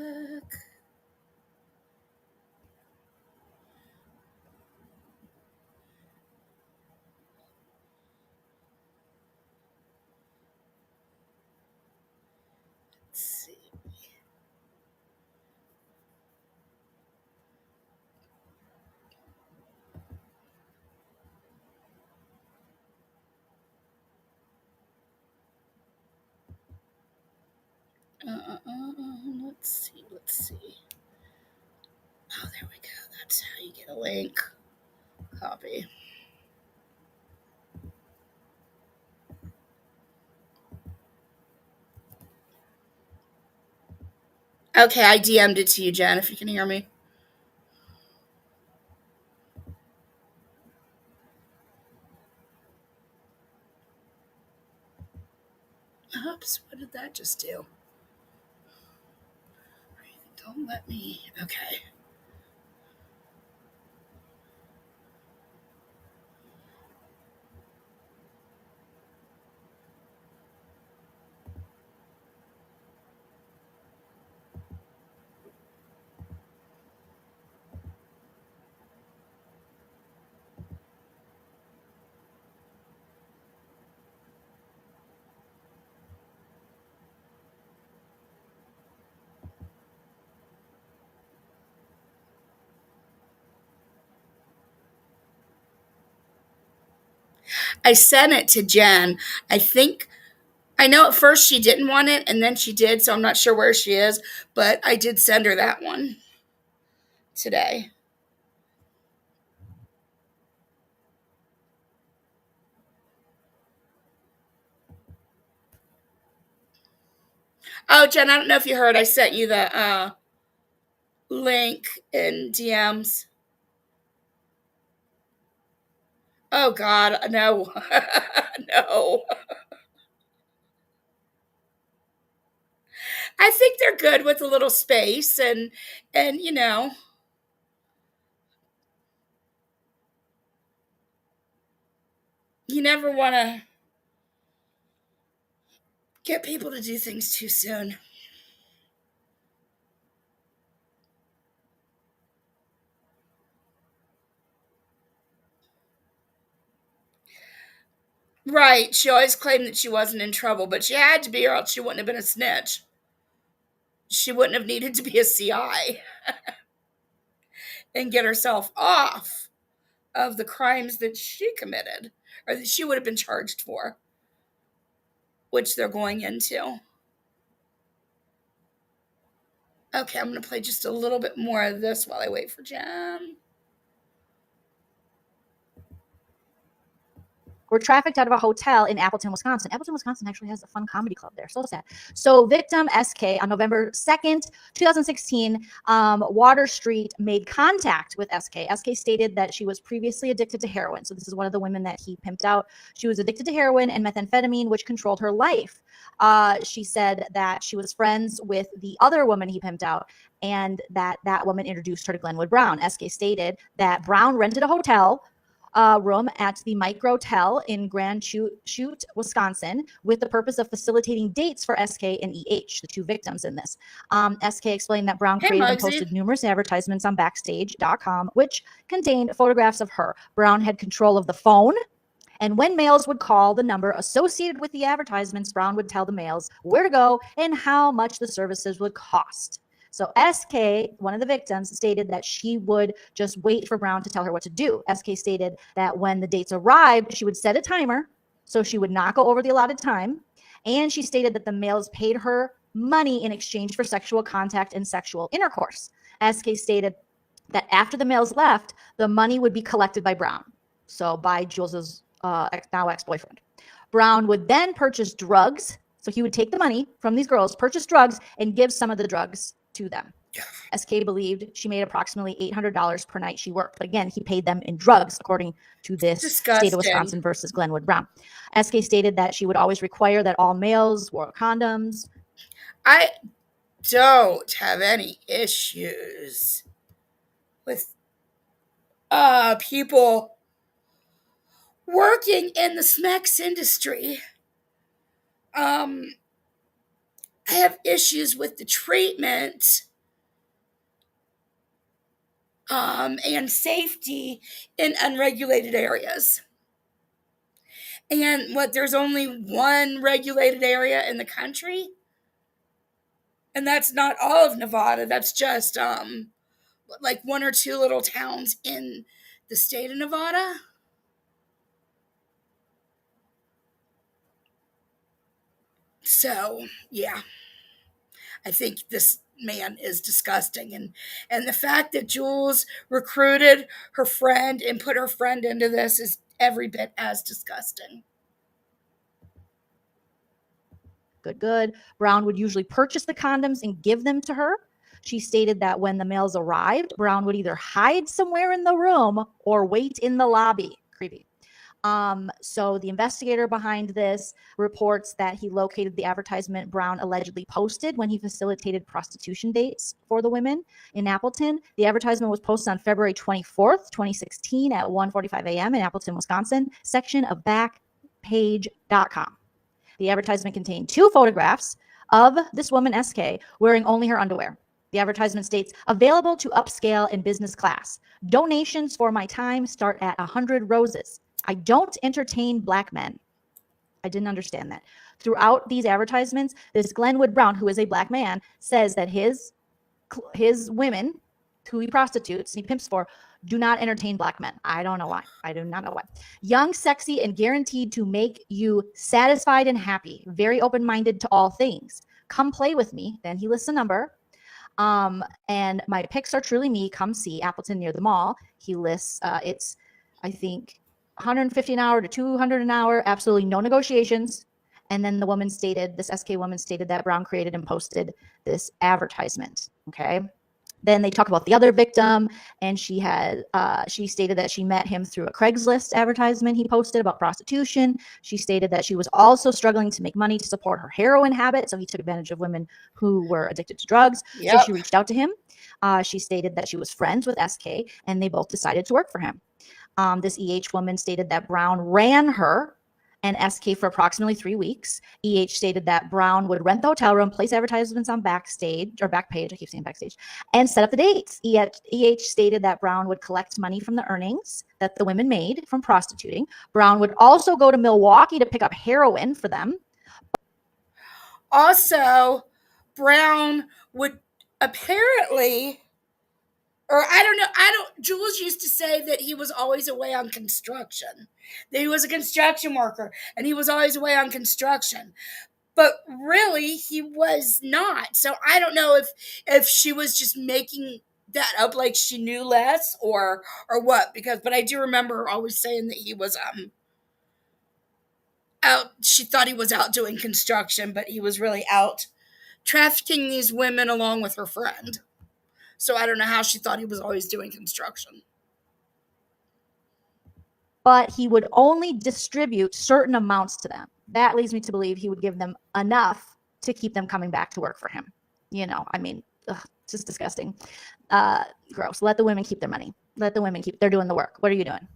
Let's see. Let's see. Oh, there we go. That's how you get a link. Copy. Okay, I DM'd it to you, Jen, if you can hear me. Oops, what did that just do? Don't let me. Okay. I sent it to Jen. I know at first she didn't want it, and then she did, so I'm not sure where she is, but I did send her that one today. Oh, Jen, I don't know if you heard. I sent you the link in DMs. Oh, God, no. No. I think they're good with a little space and you never want to get people to do things too soon. Right. She always claimed that she wasn't in trouble, but she had to be, or else she wouldn't have been a snitch. She wouldn't have needed to be a CI and get herself off of the crimes that she committed or that she would have been charged for, which they're going into. Okay, I'm going to play just a little bit more of this while I wait for Jen. Were trafficked out of a hotel in Appleton, Wisconsin. Appleton, Wisconsin actually has a fun comedy club there. So sad. So victim SK on November 2nd, 2016, Water Street made contact with SK. SK stated that she was previously addicted to heroin. So this is one of the women that he pimped out. She was addicted to heroin and methamphetamine, which controlled her life. She said that she was friends with the other woman he pimped out and that woman introduced her to Glenwood Brown. SK stated that Brown rented a hotel room at the Microtel in Grand Chute, Wisconsin, with the purpose of facilitating dates for SK and EH, the two victims in this. SK explained that Brown created and posted numerous advertisements on Backstage.com, which contained photographs of her. Brown had control of the phone. And when males would call the number associated with the advertisements, Brown would tell the males where to go and how much the services would cost. So SK, one of the victims, stated that she would just wait for Brown to tell her what to do. SK stated that when the dates arrived, she would set a timer so she would not go over the allotted time. And she stated that the males paid her money in exchange for sexual contact and sexual intercourse. SK stated that after the males left, the money would be collected by Brown, so by Jules's now ex-boyfriend. Brown would then purchase drugs. So he would take the money from these girls, purchase drugs, and give some of the drugs to them. SK believed she made approximately $800 per night she worked. But again, he paid them in drugs, according to this State of Wisconsin versus Glenwood Brown. SK stated that she would always require that all males wore condoms. I don't have any issues with people working in the sex industry, I have issues with the treatment and safety in unregulated areas. And there's only one regulated area in the country, and that's not all of Nevada. That's just like one or two little towns in the state of Nevada. So, yeah, I think this man is disgusting. And the fact that Jules recruited her friend and put her friend into this is every bit as disgusting. Good. Brown would usually purchase the condoms and give them to her. She stated that when the males arrived, Brown would either hide somewhere in the room or wait in the lobby. Creepy. So the investigator behind this reports that he located the advertisement Brown allegedly posted when he facilitated prostitution dates for the women in Appleton. The advertisement was posted on February 24th, 2016 at 1:45 a.m. in Appleton, Wisconsin, section of Backpage.com. The advertisement contained 2 photographs of this woman, SK, wearing only her underwear. The advertisement states, available to upscale and business class. Donations for my time start at 100 roses. I don't entertain black men. I didn't understand that. Throughout these advertisements, this Glenwood Brown, who is a black man, says that his women, who he prostitutes, he pimps for, do not entertain black men. I don't know why. I do not know why. Young, sexy, and guaranteed to make you satisfied and happy. Very open-minded to all things. Come play with me. Then he lists a number. And my pics are truly me. Come see Appleton near the mall. He lists, it's, I think, $150 an hour to $200 an hour. Absolutely no negotiations. And then the woman stated, this SK woman stated that Brown created and posted this advertisement. Okay. Then they talk about the other victim, and she stated that she met him through a Craigslist advertisement he posted about prostitution. She stated that she was also struggling to make money to support her heroin habit, so he took advantage of women who were addicted to drugs. Yep. So she reached out to him. She stated that she was friends with SK, and they both decided to work for him. This EH woman stated that Brown ran her and SK for approximately 3 weeks. EH stated that Brown would rent the hotel room, place advertisements on Backpage, I keep saying Backstage, and set up the dates. EH stated that Brown would collect money from the earnings that the women made from prostituting. Brown would also go to Milwaukee to pick up heroin for them. Also, Brown would apparently, or I don't know, Jules used to say that he was always away on construction, that he was a construction worker and he was always away on construction, but really he was not. So I don't know if she was just making that up, like she knew less or what, but I do remember her always saying that he was out, she thought he was out doing construction, but he was really out trafficking these women along with her friend. So I don't know how she thought he was always doing construction. But he would only distribute certain amounts to them. That leads me to believe he would give them enough to keep them coming back to work for him. You know, I mean, it's just disgusting. Gross. Let the women keep their money. Let the women they're doing the work. What are you doing?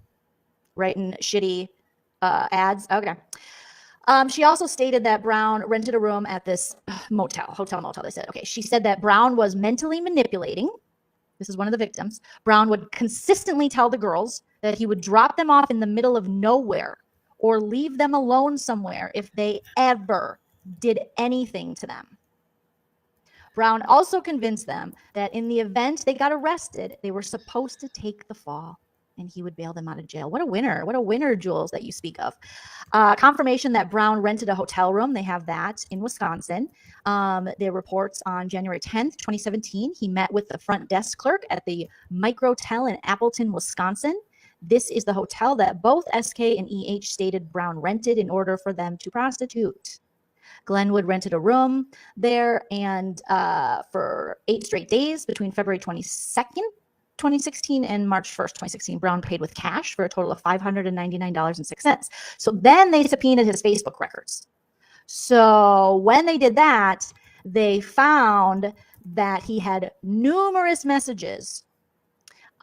Writing shitty ads? Okay. She also stated that Brown rented a room at this hotel motel. They said, okay. She said that Brown was mentally manipulating. This is one of the victims. Brown would consistently tell the girls that he would drop them off in the middle of nowhere or leave them alone somewhere if they ever did anything to them. Brown also convinced them that in the event they got arrested, they were supposed to take the fall and he would bail them out of jail. What a winner. What a winner, Jules, that you speak of. Confirmation that Brown rented a hotel room. They have that in Wisconsin. There reports on January 10th, 2017, he met with the front desk clerk at the Microtel in Appleton, Wisconsin. This is the hotel that both SK and EH stated Brown rented in order for them to prostitute. Glenwood rented a room there and for 8 straight days between February 22nd, 2016 and March 1st, 2016, Brown paid with cash for a total of $599.06. So then they subpoenaed his Facebook records. So when they did that, they found that he had numerous messages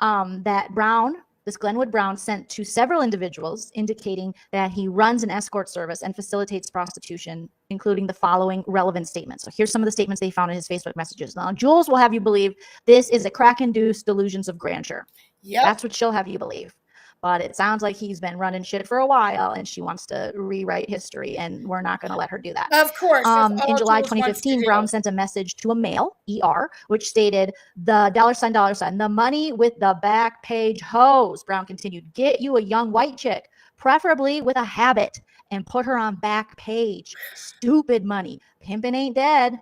that Brown This Glenwood Brown sent to several individuals indicating that he runs an escort service and facilitates prostitution, including the following relevant statements. So here's some of the statements they found in his Facebook messages. Now, Jules will have you believe this is a crack-induced delusions of grandeur. Yep. That's what she'll have you believe. But it sounds like he's been running shit for a while, and she wants to rewrite history, and we're not going to let her do that. Of course. That's all In July Jules wants to 2015, do. Brown sent a message to a male, ER, which stated, the $, the money with the back page hose. Brown continued, get you a young white chick, preferably with a habit, and put her on back page. Stupid money. Pimpin' ain't dead.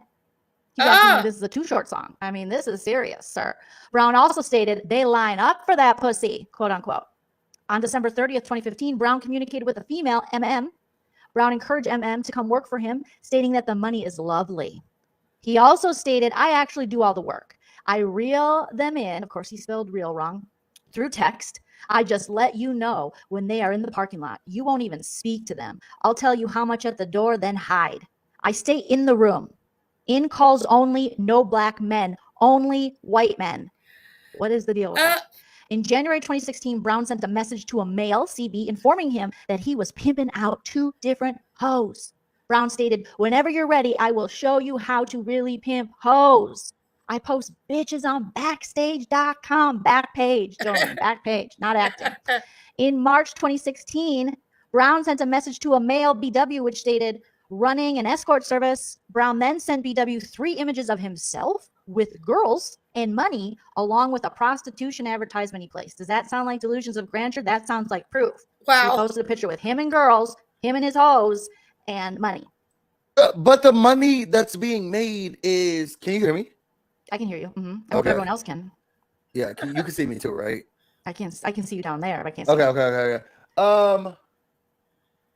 You guys think this is a Too Short song. I mean, this is serious, sir. Brown also stated, they line up for that pussy, quote unquote. On December 30th, 2015, Brown communicated with a female, MM. Brown encouraged MM to come work for him, stating that the money is lovely. He also stated, I actually do all the work. I reel them in. Of course, he spelled real wrong. Through text. I just let you know when they are in the parking lot. You won't even speak to them. I'll tell you how much at the door, then hide. I stay in the room. In calls only, no black men, only white men. What is the deal with that? In January 2016, Brown sent a message to a male, CB, informing him that he was pimping out 2 different hoes. Brown stated, whenever you're ready, I will show you how to really pimp hoes. I post bitches on backstage.com, back page, Jordan, back page, not acting. In March 2016, Brown sent a message to a male, BW, which stated, running an escort service. Brown then sent BW 3 images of himself with girls and money, along with a prostitution advertisement he placed. Does that sound like delusions of grandeur? That sounds like proof. Wow. He posted a picture with him and girls, him and his hoes, and money. But the money that's being made is, can you hear me? I can hear you. I hope everyone else can. Yeah, you can see me too, right? I can see you down there, but I can't see Okay.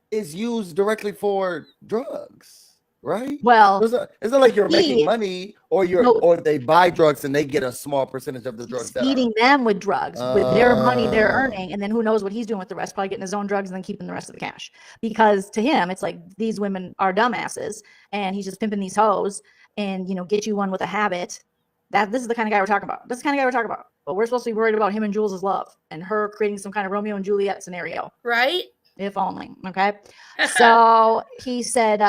Is used directly for drugs, right? Well, it's not like you're making money, or or they buy drugs and they get a small percentage of the drugs. Feeding them with drugs with their money they're earning, and then who knows what he's doing with the rest? Probably getting his own drugs and then keeping the rest of the cash. Because to him, it's like these women are dumbasses, and he's just pimping these hoes, and get you one with a habit. This is the kind of guy we're talking about. This is the kind of guy we're talking about. But we're supposed to be worried about him and Jules' love and her creating some kind of Romeo and Juliet scenario, right? If only. Okay. So he said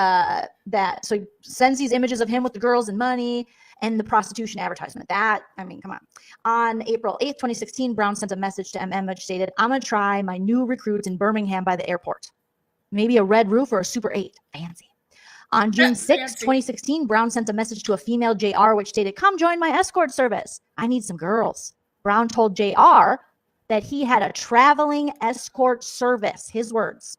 so he sends these images of him with the girls and money and the prostitution advertisement. Come on. On April 8th, 2016, Brown sent a message to MM which stated, I'm going to try my new recruits in Birmingham by the airport. Maybe a red roof or a Super 8. Fancy. On June 6th, 2016, Brown sent a message to a female, JR, which stated, come join my escort service. I need some girls. Brown told JR that he had a traveling escort service, his words.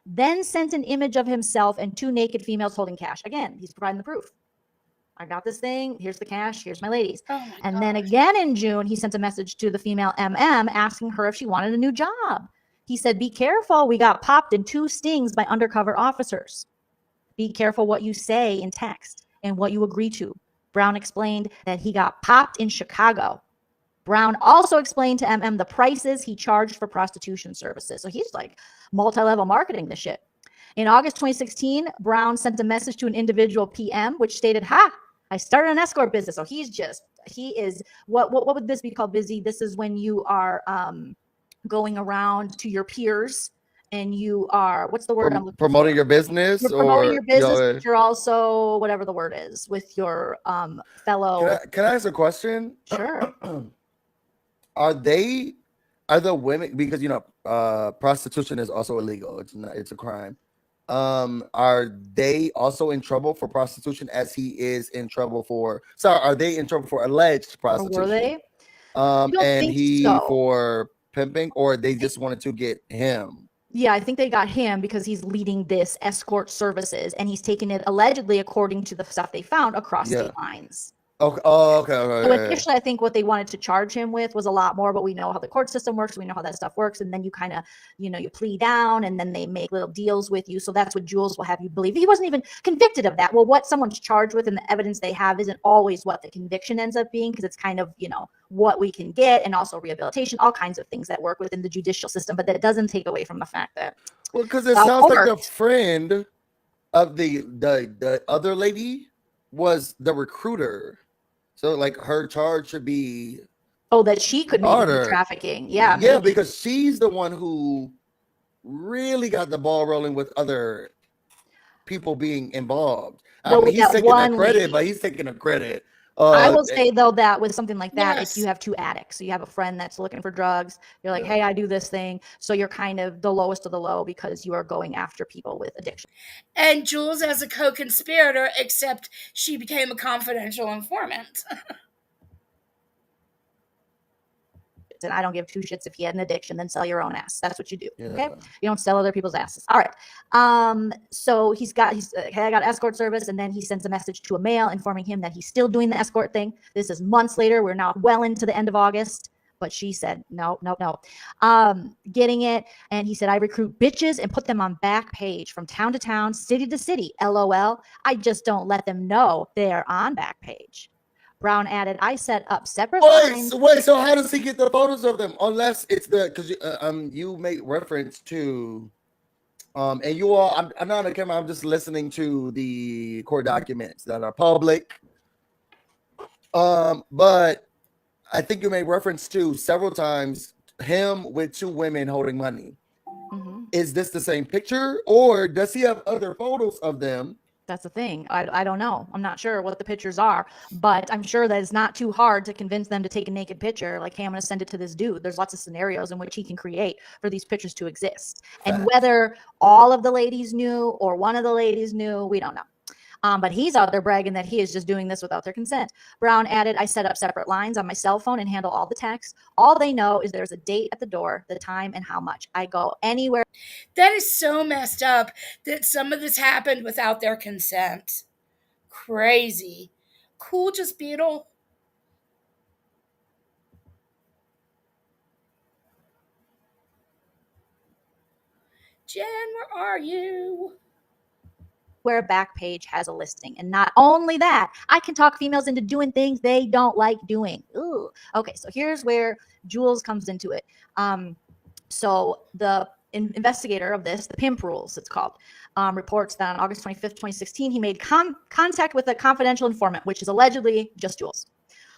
Then sent an image of himself and 2 naked females holding cash. Again, he's providing the proof. I got this thing. Here's the cash. Here's my ladies. Then again in June, he sent a message to the female MM asking her if she wanted a new job. He said, be careful. We got popped in 2 stings by undercover officers. Be careful what you say in text and what you agree to. Brown explained that he got popped in Chicago. Brown also explained to MM the prices he charged for prostitution services. So he's like multi-level marketing this shit. In August 2016, Brown sent a message to an individual PM, which stated, I started an escort business. So he is, what would this be called, Busy? This is when you are going around to your peers and you are, what's the word? Promoting your business? You're promoting your business, but you're also, whatever the word is, with your fellow. Can I ask a question? Sure. Are the women, because prostitution is also illegal, it's a crime, are they also in trouble for prostitution as he is in trouble for, are they in trouble for alleged prostitution? Or were they? And he for pimping, or they just wanted to get him? Yeah, I think they got him because he's leading this escort services, and he's taking it allegedly, according to the stuff they found, across state lines. Okay. Okay. So initially, I think what they wanted to charge him with was a lot more, but we know how the court system works. We know how that stuff works. And then you kind of, you plea down, and then they make little deals with you. So that's what Jules will have you believe. He wasn't even convicted of that. Well, what someone's charged with and the evidence they have isn't always what the conviction ends up being, because it's kind of, what we can get, and also rehabilitation, all kinds of things that work within the judicial system. But that doesn't take away from the fact that. Well, because it sounds like the friend of the other lady was the recruiter. So, like, her charge should be Oh, that she could maybe be Harder. trafficking. Yeah. Yeah, maybe. because she's the one who really got the ball rolling with other people being involved. I Well, mean, with he's that taking the one credit, lady. but he's taking the credit. I will say though that with something like that, if Yes. you have two addicts, so you have a friend that's looking for drugs, you're like, hey, I do this thing. So you're kind of the lowest of the low because you are going after people with addiction. And Jules as a co-conspirator, except she became a confidential informant. And I don't give two shits if you had an addiction, then sell your own ass. That's what you do. Yeah. Okay. You don't sell other people's asses. All right. So he's okay, I got escort service, and then he sends a message to a male informing him that he's still doing the escort thing. This is months later. We're now well into the end of August. But she said, no. Getting it. And he said, I recruit bitches and put them on Backpage from town to town, city to city. LOL. I just don't let them know they're on Backpage. Brown added, I set up separate lines. Wait, so how does he get the photos of them? Unless it's because you make reference to and you all, I'm not on the camera, I'm just listening to the court documents that are public. But I think you made reference to several times him with two women holding money. Mm-hmm. Is this the same picture, or does he have other photos of them? That's the thing. I don't know. I'm not sure what the pictures are, but I'm sure that it's not too hard to convince them to take a naked picture. Like, hey, I'm going to send it to this dude. There's lots of scenarios in which he can create for these pictures to exist. And whether all of the ladies knew or one of the ladies knew, we don't know. But he's out there bragging that he is just doing this without their consent. Brown added, I set up separate lines on my cell phone and handle all the texts. All they know is there's a date at the door, the time, and how much. I go anywhere. That is so messed up that some of this happened without their consent. Crazy. Cool, just Beetle. Jen, where are you? Where Backpage has a listing. And not only that, I can talk females into doing things they don't like doing. Ooh. Okay, so here's where Jules comes into it. So the investigator of this, the Pimp Rules, it's called, reports that on August 25th, 2016, he made contact with a confidential informant, which is allegedly just Jules,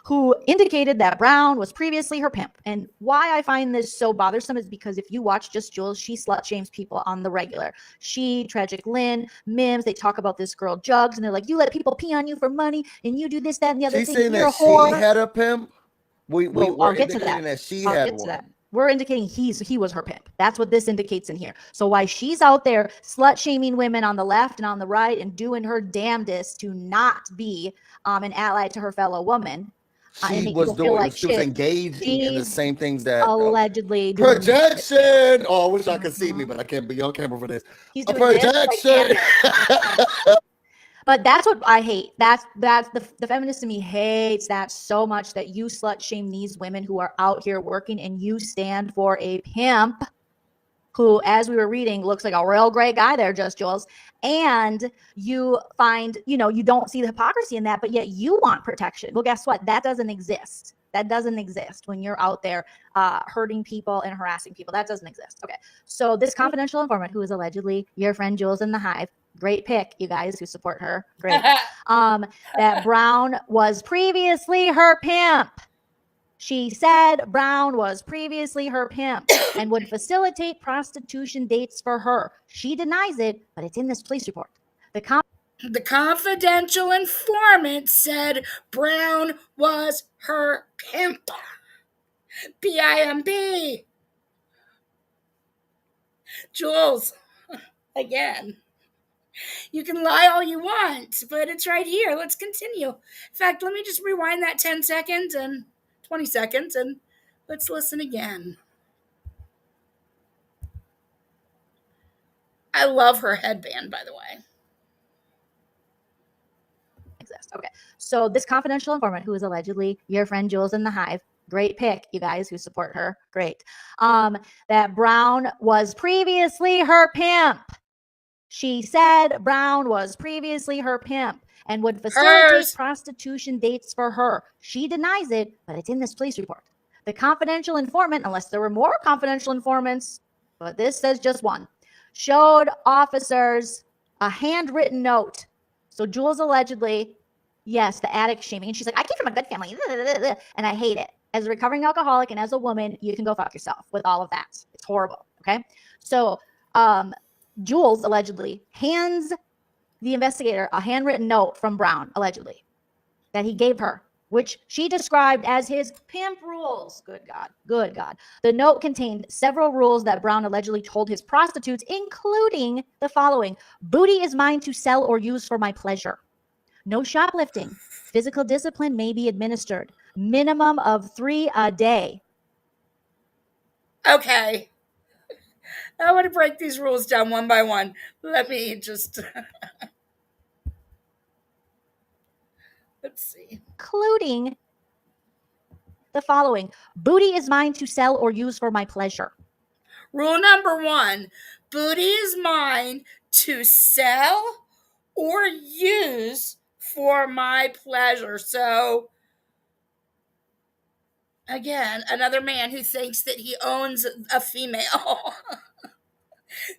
who indicated that Brown was previously her pimp. And why I find this so bothersome is because if you watch Just Jules, she slut shames people on the regular. She, Tragic Lynn, Mims, they talk about this girl Jugs, and they're like, you let people pee on you for money, and you do this, that, and the other She's thing. saying You're that a whore. she had a pimp. I'll get to that. That she I'll had get to one. that. We're indicating he was her pimp. That's what this indicates in here. So why she's out there slut shaming women on the left and on the right and doing her damnedest to not be an ally to her fellow woman. She was doing. Like she was engaging in the same things that allegedly projection. Oh, I wish I could see me, but I can't be on camera for this. He's A doing projection. But that's what I hate. That's the feminist in me hates that so much, that you slut shame these women who are out here working, and you stand for a pimp who, as we were reading, looks like a real great guy there, Just Jules. And you find, you don't see the hypocrisy in that, but yet you want protection. Well, guess what? That doesn't exist. That doesn't exist when you're out there hurting people and harassing people. That doesn't exist. Okay. So this confidential informant, who is allegedly your friend Jules in the Hive, great pick, you guys who support her. Great. That Brown was previously her pimp. She said Brown was previously her pimp and would facilitate prostitution dates for her. She denies it, but it's in this police report. The confidential informant said Brown was her pimp. PIMP. Jules, again. You can lie all you want, but it's right here. Let's continue. In fact, let me just rewind that 10 seconds and 20 seconds and let's listen again. I love her headband, by the way. Okay, so this confidential informant, who is allegedly your friend Jules in the Hive, great pick, you guys who support her, great. That Brown was previously her pimp. She said Brown was previously her pimp and would facilitate prostitution dates for her. She denies it, but it's in this police report. The confidential informant, unless there were more confidential informants, but this says just one, showed officers a handwritten note. So Jules allegedly, yes, the addict shaming. And she's like, I came from a good family, and I hate it. As a recovering alcoholic and as a woman, you can go fuck yourself with all of that. It's horrible. Okay. So Jules allegedly hands the investigator a handwritten note from Brown, allegedly, that he gave her, which she described as his pimp rules. Good God. Good God. The note contained several rules that Brown allegedly told his prostitutes, including the following: booty is mine to sell or use for my pleasure. No shoplifting. Physical discipline may be administered. Minimum of 3 a day. Okay. I want to break these rules down one by one. Let me just let's see. Including the following: booty is mine to sell or use for my pleasure. Rule number 1, booty is mine to sell or use for my pleasure. So, again, another man who thinks that he owns a female,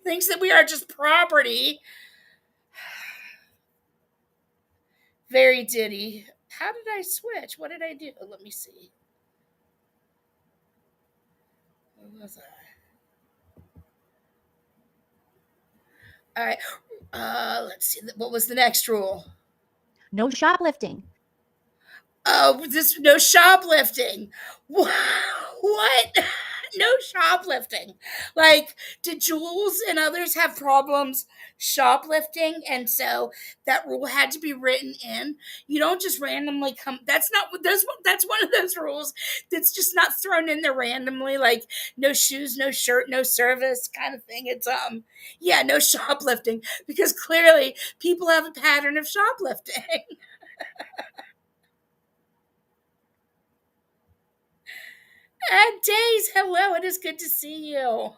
thinks that we are just property. Very Diddy. How did I switch? What did I do? Let me see. What was I? All right. Let's see. What was the next rule? No shoplifting. Oh, this no shoplifting. What? No shoplifting. Like, did Jules and others have problems shoplifting, and so that rule had to be written in? You don't just randomly come. That's not what those. That's one of those rules that's just not thrown in there randomly. Like no shoes, no shirt, no service kind of thing. It's yeah, no shoplifting, because clearly people have a pattern of shoplifting. Days, hello, it is good to see you.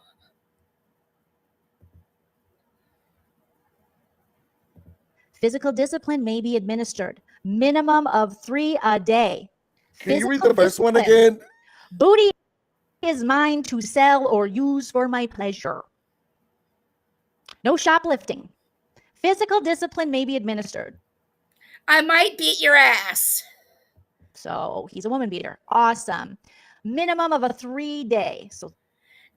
Physical discipline may be administered. Minimum of 3 a day. Can you read the first one again? Booty is mine to sell or use for my pleasure. No shoplifting. Physical discipline may be administered. I might beat your ass. So he's a woman beater. Awesome. Minimum of a 3 day. So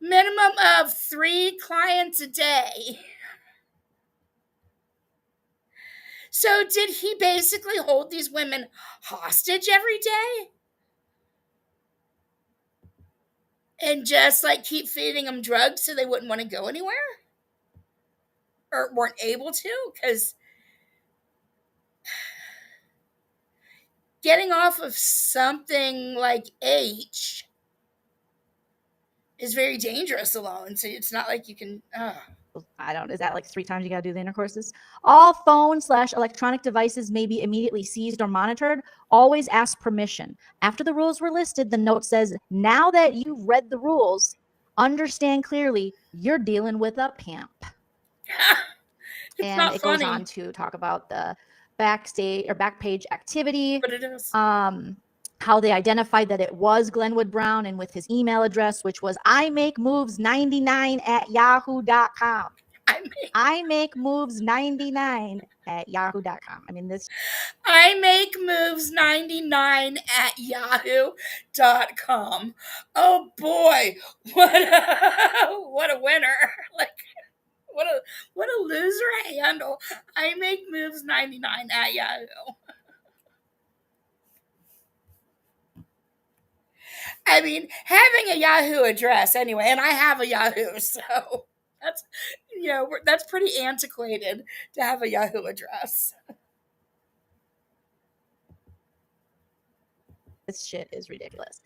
minimum of 3 clients a day. So did he basically hold these women hostage every day? And just like keep feeding them drugs so they wouldn't want to go anywhere? Or weren't able to? Because getting off of something like H is very dangerous alone. So it's not like you can... is that like 3 times you gotta do the intercourses? All phone/electronic devices may be immediately seized or monitored. Always ask permission. After the rules were listed, the note says, now that you've read the rules, understand clearly you're dealing with a pimp. And it goes on to talk about the backstage or back page activity. But it is. How they identified that it was Glenwood Brown, and with his email address, which was imakemoves99@yahoo.com. imakemoves99@yahoo.com. I mean, this. imakemoves99@yahoo.com. Oh boy, what a winner! Like, what a loser handle. imakemoves99@yahoo. I mean, having a Yahoo address anyway, and I have a Yahoo, so that's, that's pretty antiquated to have a Yahoo address. This shit is ridiculous.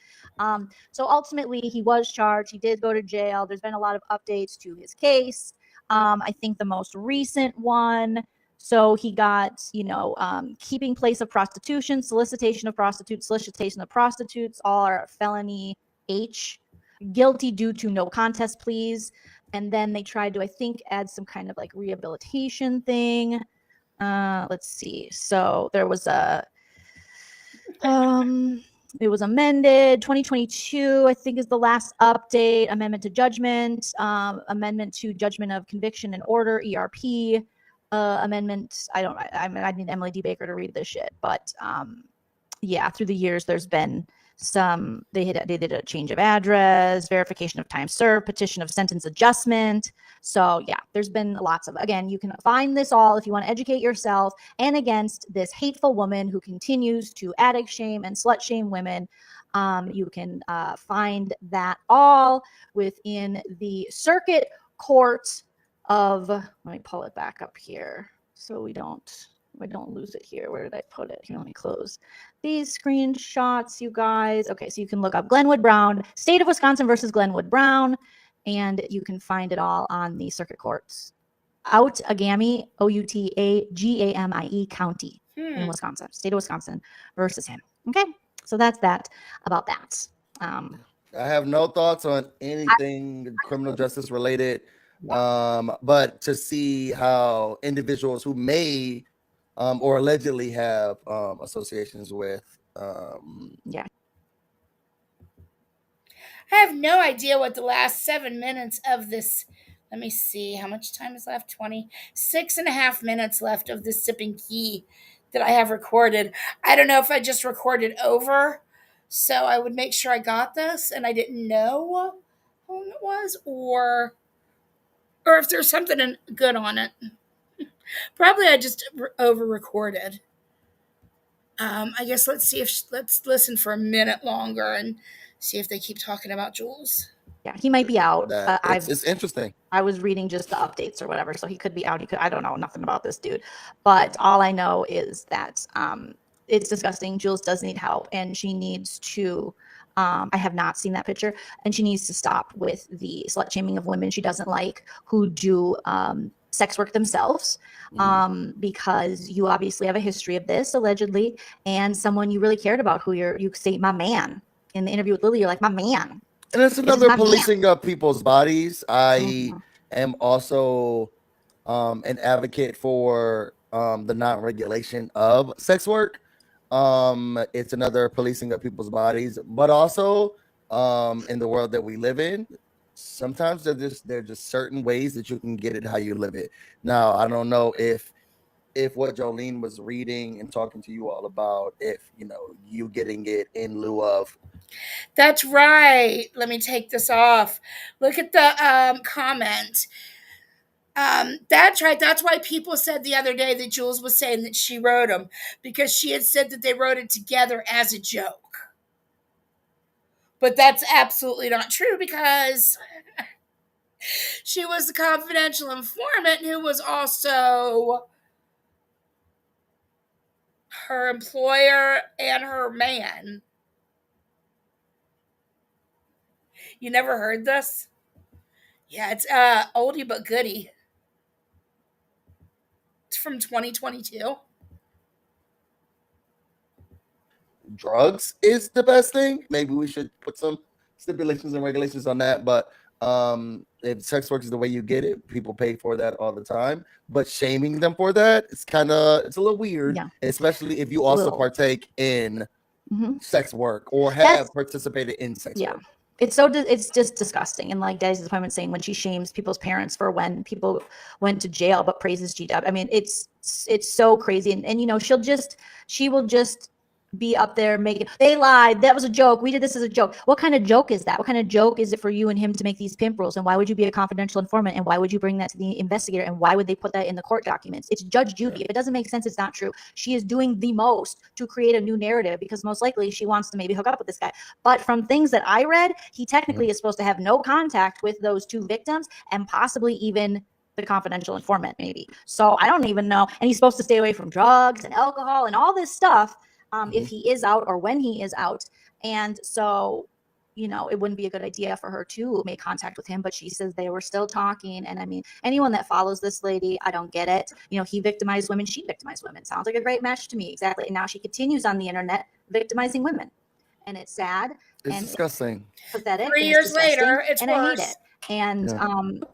So ultimately, he was charged. He did go to jail. There's been a lot of updates to his case. I think the most recent one. So he got, keeping place of prostitution, solicitation of prostitutes, all are felony H, guilty due to no contest pleas. And then they tried to, I think, add some kind of like rehabilitation thing. Let's see. So there was it was amended 2022, I think, is the last update. Amendment to judgment of conviction and order, ERP. Amendment. I need Emily D. Baker to read this shit, but yeah, through the years there's been They did a change of address, verification of time served, petition of sentence adjustment. So yeah, there's been lots of, again, you can find this all if you want to educate yourself and against this hateful woman who continues to addict shame and slut shame women. You can find that all within the circuit court of, let me pull it back up here so we don't lose it here. Where did I put it? Here, let me close these screenshots, you guys. Okay, so you can look up Glenwood Brown, State of Wisconsin versus Glenwood Brown, and you can find it all on the circuit courts. Outagami, Outagami County in Wisconsin, State of Wisconsin versus him. Okay, so that's that about that. I have no thoughts on anything criminal justice related, but to see how individuals who may or allegedly have associations with I have no idea what the last 7 minutes of this. Let me see how much time is left. 26.5 minutes left of this sipping key that I have recorded. I don't know if I just recorded over, so I would make sure I got this and I didn't know how long it was, or if there's something good on it. Probably I just over recorded. I guess let's listen for a minute longer and see if they keep talking about Jules. Yeah, he might be out. It's interesting. I was reading just the updates or whatever, so he could be out. I don't know nothing about this dude, but all I know is that it's disgusting. Jules does need help, and she needs to. I have not seen that picture, and she needs to stop with the slut shaming of women she doesn't like who do sex work themselves, because you obviously have a history of this allegedly, and someone you really cared about who you say my man in the interview with Lily, you're like my man. And it's another policing of people's bodies. I am also an advocate for the non-regulation of sex work. It's another policing of people's bodies, but also in the world that we live in, sometimes there are just certain ways that you can get it how you live it. Now, I don't know if what Jolene was reading and talking to you all about, if you getting it in lieu of. That's right. Let me take this off. Look at the comment. That's right. That's why people said the other day that Jules was saying that she wrote them, because she had said that they wrote it together as a joke. But that's absolutely not true, because she was the confidential informant who was also her employer and her man. You never heard this? Yeah, it's oldie but goodie. It's from 2022. Drugs is the best thing. Maybe we should put some stipulations and regulations on that. But if sex work is the way you get it, people pay for that all the time. But shaming them for that, it's a little weird, especially if you also partake in sex work or have participated in sex work. It's just disgusting. And like Daddy's appointment saying, when she shames people's parents for when people went to jail but praises GW. I mean, it's so crazy. And she will just be up there making, they lied, that was a joke, we did this as a joke. What kind of joke is that? What kind of joke is it for you and him to make these pimp rules? And why would you be a confidential informant? And why would you bring that to the investigator? And why would they put that in the court documents? It's Judge Judy. If it doesn't make sense, it's not true. She is doing the most to create a new narrative, because most likely she wants to maybe hook up with this guy. But from things that I read, he technically is supposed to have no contact with those two victims, and possibly even the confidential informant maybe. So I don't even know. And he's supposed to stay away from drugs and alcohol and all this stuff. If he is out or when he is out. And so, it wouldn't be a good idea for her to make contact with him, but she says they were still talking. And I mean, anyone that follows this lady, I don't get it. He victimized women, she victimized women. Sounds like a great match to me. Exactly. And now she continues on the internet victimizing women. And it's sad. It's disgusting. Pathetic. 3 years later, it's worse. I hate it. And,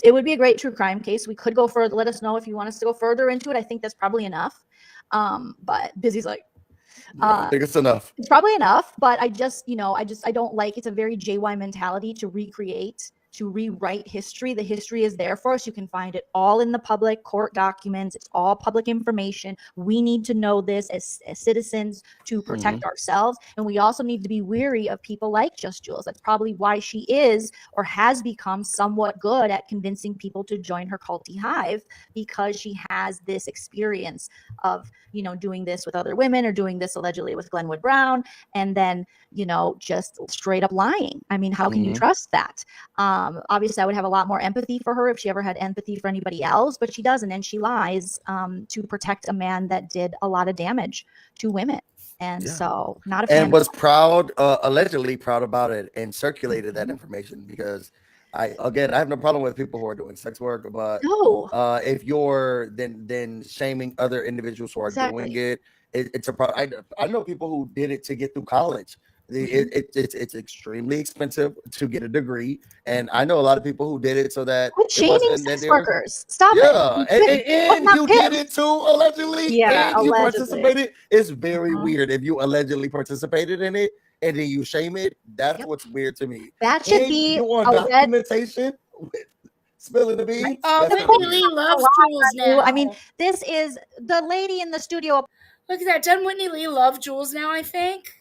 it would be a great true crime case. We could go further. Let us know if you want us to go further into it. I think that's probably enough. But Busy's like, I think it's enough. It's probably enough, but I don't like, it's a very JY mentality to recreate to rewrite history. The history is there for us. You can find it all in the public court documents. It's all public information. We need to know this as citizens to protect ourselves. And we also need to be weary of people like Just Jules. That's probably why she is or has become somewhat good at convincing people to join her culty hive, because she has this experience of, you know, doing this with other women or doing this allegedly with Glenwood Brown, and then, you know, just straight up lying. I mean, how can you trust that? Obviously, I would have a lot more empathy for her if she ever had empathy for anybody else, but she doesn't, and she lies to protect a man that did a lot of damage to women. And so, not a fan. And was proud, allegedly proud about it, and circulated that information, because I have no problem with people who are doing sex work, but if you're then shaming other individuals who are doing it, it's a problem. I know people who did it to get through college. It's extremely expensive to get a degree, and I know a lot of people who did it so that shaming sex workers. Stop it. And you did it too, allegedly. Yeah, and you participated. It's very weird if you allegedly participated in it and then you shame it. That's what's weird to me. That should be you want documentation. Spilling the beans. Whitney Lee loves Jules now. I mean, this is the lady in the studio. Look at that. Doesn't Whitney Lee love Jules now, I think?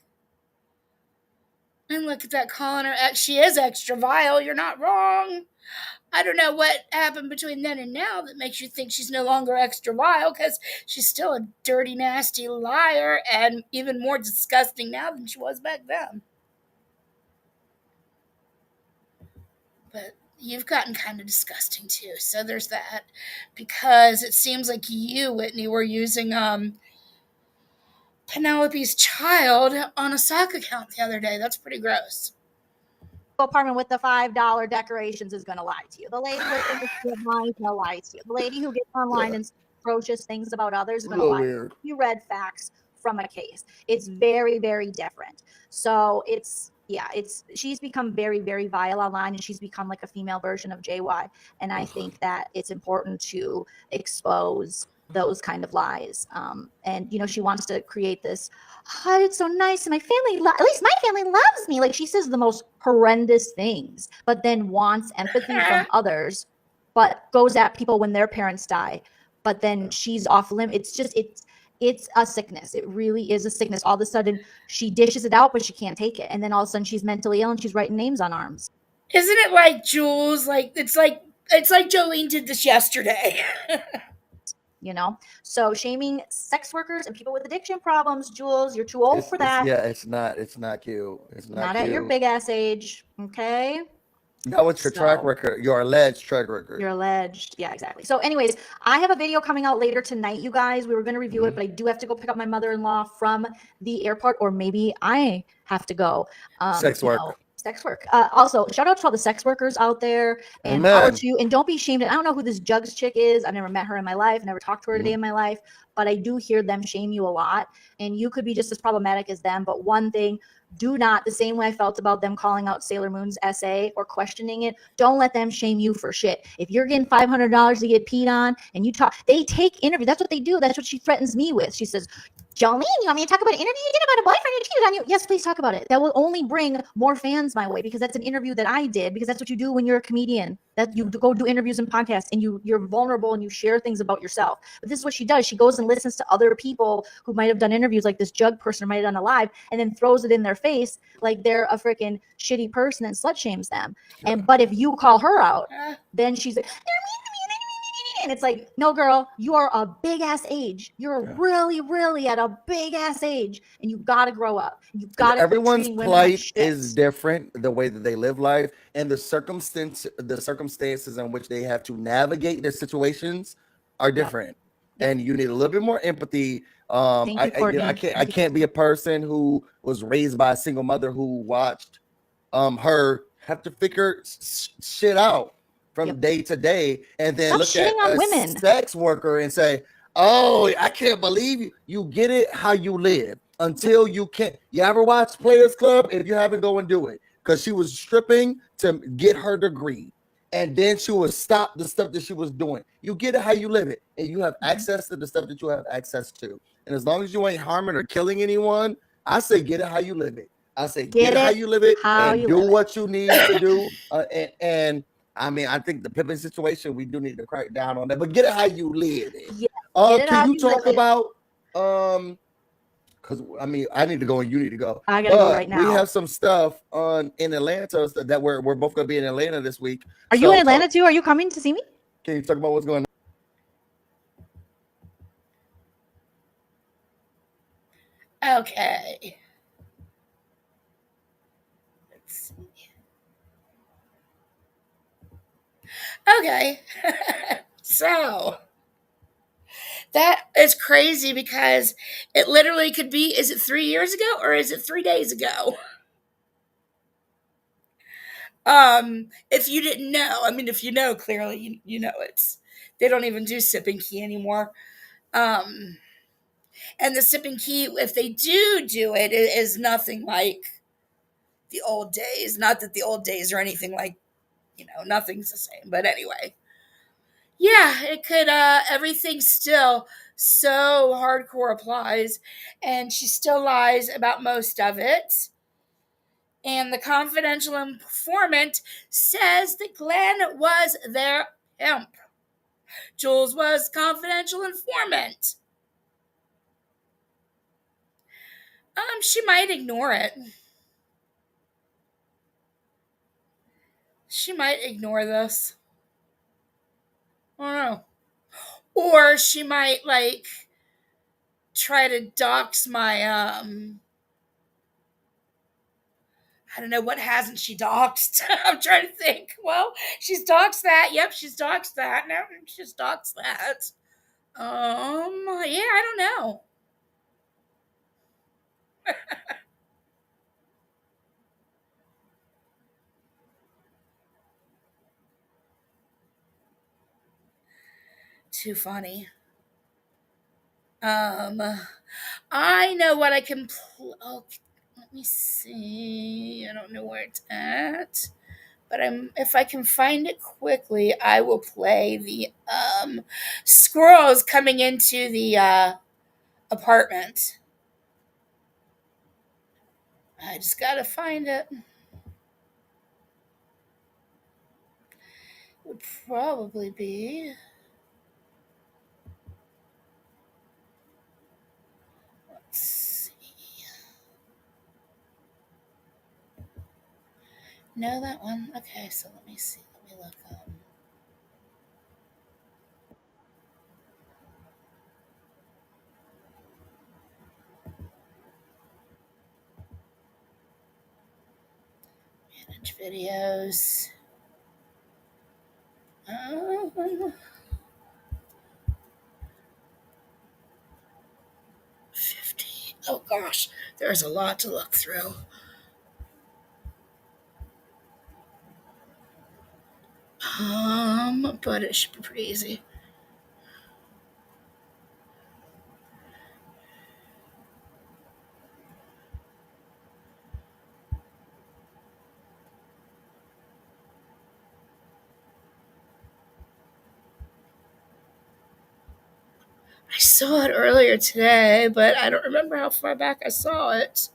And look at that, calling her, she is extra vile. You're not wrong. I don't know what happened between then and now that makes you think she's no longer extra vile, because she's still a dirty, nasty liar and even more disgusting now than she was back then. But you've gotten kind of disgusting too. So there's that, because it seems like you, Whitney, were using Penelope's child on a sock account the other day. That's pretty gross. Apartment with the $5 decorations is going to lie to you. The lady with the line is going to lie to you. The lady who gets online and atrocious things about others is going to lie to you. You read facts from a case. It's very, very different. So she's become very, very vile online, and she's become like a female version of JY. And I think that it's important to expose those kind of lies. And, you know, she wants to create this, it's so nice, and my family, at least my family loves me. Like, she says the most horrendous things, but then wants empathy from others, but goes at people when their parents die. But then she's off limit. It's a sickness. It really is a sickness. All of a sudden she dishes it out, but she can't take it. And then all of a sudden she's mentally ill and she's writing names on arms. Isn't it like Jules? Like, it's like Jolene did this yesterday. You know, so shaming sex workers and people with addiction problems, Jules, you're too old for that. It's not cute. It's not cute. At your big ass age. Okay. That was your track record, your alleged track record. Your alleged. Yeah, exactly. So anyways, I have a video coming out later tonight, you guys. We were going to review it, but I do have to go pick up my mother-in-law from the airport, or maybe I have to go. Sex work. Sex work. Also, shout out to all the sex workers out there, and power to you. And don't be ashamed. I don't know who this Jugs chick is. I've never met her in my life, never talked to her a day in my life, but I do hear them shame you a lot. And you could be just as problematic as them. But one thing, do not, the same way I felt about them calling out Sailor Moon's essay or questioning it, don't let them shame you for shit. If you're getting $500 to get peed on and you talk, they take interviews. That's what they do. That's what she threatens me with. She says, Jolene, you want me to talk about an interview you did about a boyfriend who cheated on you? Yes, please talk about it. That will only bring more fans my way, because that's an interview that I did, because that's what you do when you're a comedian. That you go do interviews and podcasts, and you're vulnerable and you share things about yourself. But this is what she does. She goes and listens to other people who might have done interviews, like this Jug person might have done a live, and then throws it in their face like they're a freaking shitty person and slut shames them. But if you call her out, then she's like, they're mean to me. And it's like, no, girl, you are a big ass age. You're really, really at a big ass age, and you got to grow up. You got to. Everyone's plight is different, the way that they live life, and the circumstances in which they have to navigate their situations are different. And you need a little bit more empathy. I can't be a person who was raised by a single mother who watched her have to figure shit out from day to day, and then look at a sex worker and say, oh, I can't believe you. You get it how you live until you can't. You ever watch Players Club? If you haven't, go and do it, because she was stripping to get her degree, and then she would stop the stuff that she was doing. You get it how you live it, and you have access to the stuff that you have access to. And as long as you ain't harming or killing anyone, I say get it how you live it. I say, get it how you live it, how and you do live it. what you need to do. And I mean, I think the pimping situation, we do need to crack down on that. But get it how you live it. Yeah, get it how Can you you talk live it. about because I mean, I need to go and you need to go. I gotta go right now. We have some stuff in Atlanta that we're both gonna be in Atlanta this week. Are you in Atlanta too? Are you coming to see me? Can you talk about what's going on? Okay. Let's see. Okay. So that is crazy because it literally could be, is it 3 years ago or is it 3 days ago? If you didn't know, I mean, if you know, clearly you know they don't even do Sip and Key anymore. And the Sip and Key, if they do it, it is nothing like the old days. Not that the old days are anything like, nothing's the same. But anyway, yeah, it could, everything still so hardcore applies, and she still lies about most of it. And the confidential informant says that Glenn was their pimp. Jules was confidential informant. She might ignore it. She might ignore this. I don't know. Or she might, like, try to dox my, I don't know, what hasn't she doxed? I'm trying to think. Well, she's doxed that. Yep, she's doxed that. No, she's doxed that. Yeah, I don't know. Too funny. I know what I can. Let me see. I don't know where it's at, but if I can find it quickly, I will play the squirrels coming into the apartment. I just gotta find it. It would probably be. Let's see. No, that one. Okay, so let me see. Let me look up. Manage videos. 50. Oh gosh, there's a lot to look through. But it should be pretty easy. I saw it earlier today, but I don't remember how far back I saw it.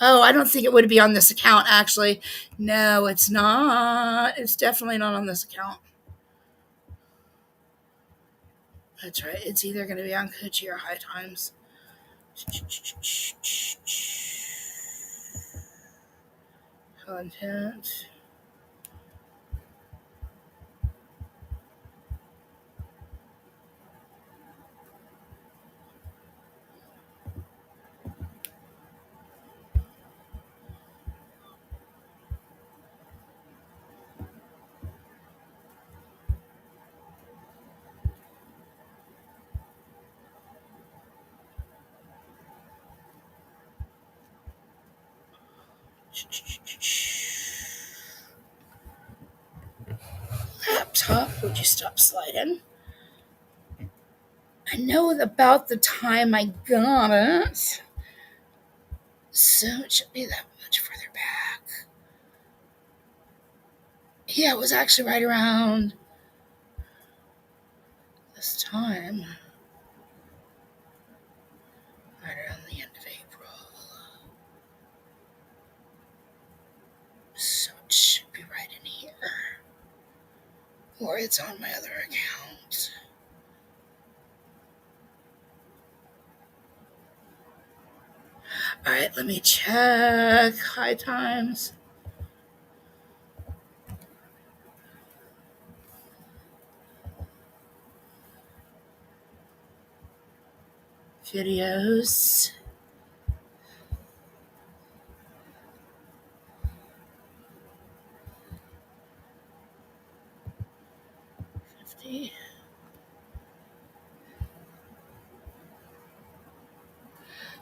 Oh, I don't think it would be on this account, actually. No, it's not. It's definitely not on this account. That's right. It's either going to be on Coochie or High Times. Content. Laptop, would you stop sliding? I know about the time I got it, so it should be that much further back. Yeah, it was actually right around this time. Right around the end of April. or it's on my other account. All right, let me check. High Times. Videos.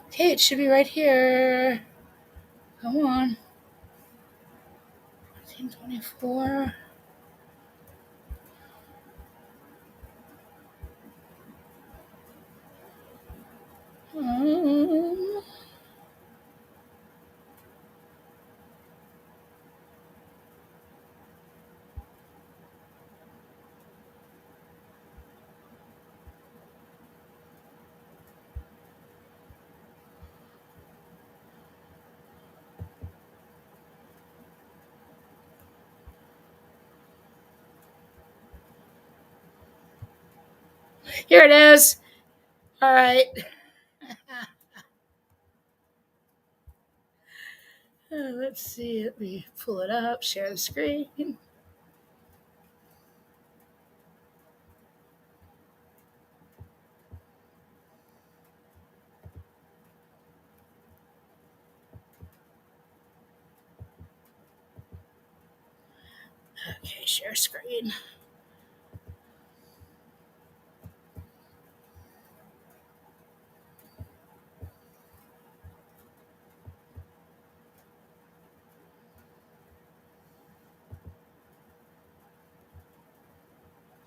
Okay, it should be right here. Come on. 1924. Here it is. All right. Let's see. Let me pull it up, share the screen. Okay, share screen.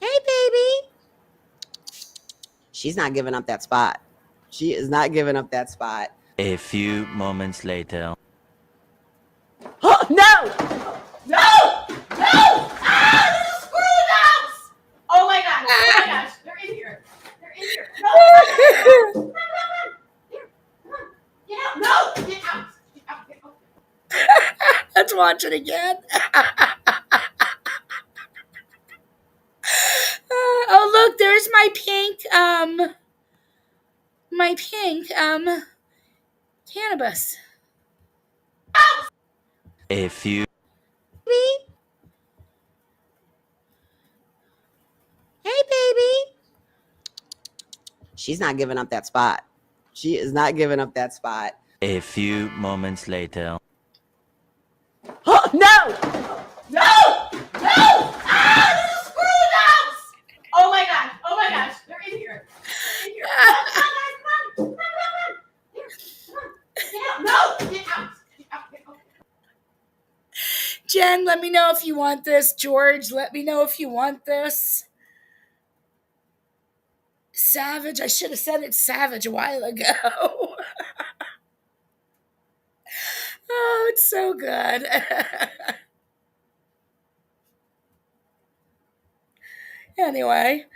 Hey, baby. She's not giving up that spot. She is not giving up that spot. A few moments later. Oh, no! No! No! Ah, little squirrel dogs! Oh my gosh! Oh my gosh! They're in here. They're in here. No! Come on! Here, come on. Get out! No! Get out! Get out! Get out! Let's watch it again. Oh, look, there's my pink cannabis. A few. Hey, baby. She's not giving up that spot. She is not giving up that spot. A few moments later. Oh, no! No! No! Ah, little squirrel dogs! Oh my gosh! Oh my gosh! They're in here. They're in here. No, come on, guys! Come on! Come on! Come on! Here, come on. Get out! No! Get out! Get out! Get out! Jen, let me know if you want this. George, let me know if you want this. Savage, I should have said it's Savage a while ago. Oh, it's so good. Anyway,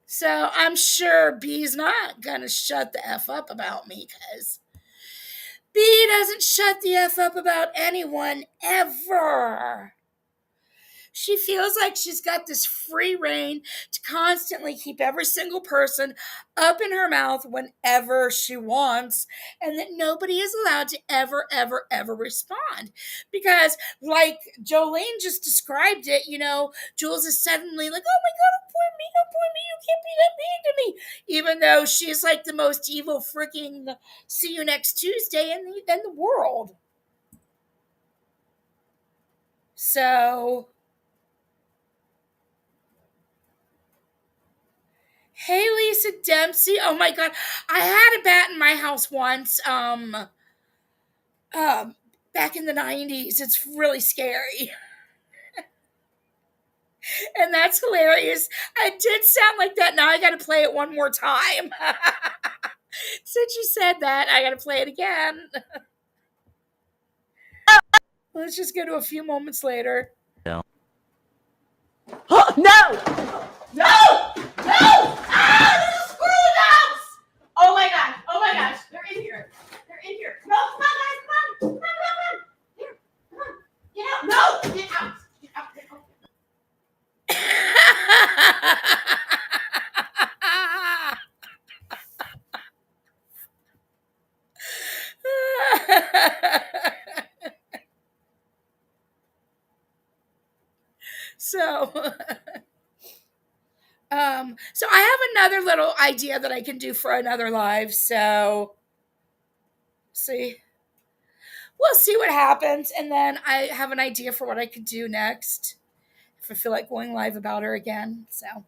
so I'm sure B's not gonna shut the F up about me, because B doesn't shut the F up about anyone ever. She feels like she's got this free reign to constantly keep every single person up in her mouth whenever she wants, and that nobody is allowed to ever, ever, ever respond. Because, like Jolene just described it, Jules is suddenly like, oh my God, oh poor me, you can't be that mean to me. Even though she's like the most evil freaking see you next Tuesday in the world. So... Hey, Lisa Dempsey. Oh my God. I had a bat in my house once, back in the 90s. It's really scary. And that's hilarious. I did sound like that. Now I got to play it one more time. Since you said that, I got to play it again. Let's just go to a few moments later. No. Oh, no! No! No! Ah, little squirrel dogs! Oh my gosh! Oh my gosh! They're in here. They're in here. No, come on, guys! Come on! Come on! Come on! Here, come on! Get out! No! So, so I have another little idea that I can do for another live. So, see, we'll see what happens, and then I have an idea for what I could do next if I feel like going live about her again. So,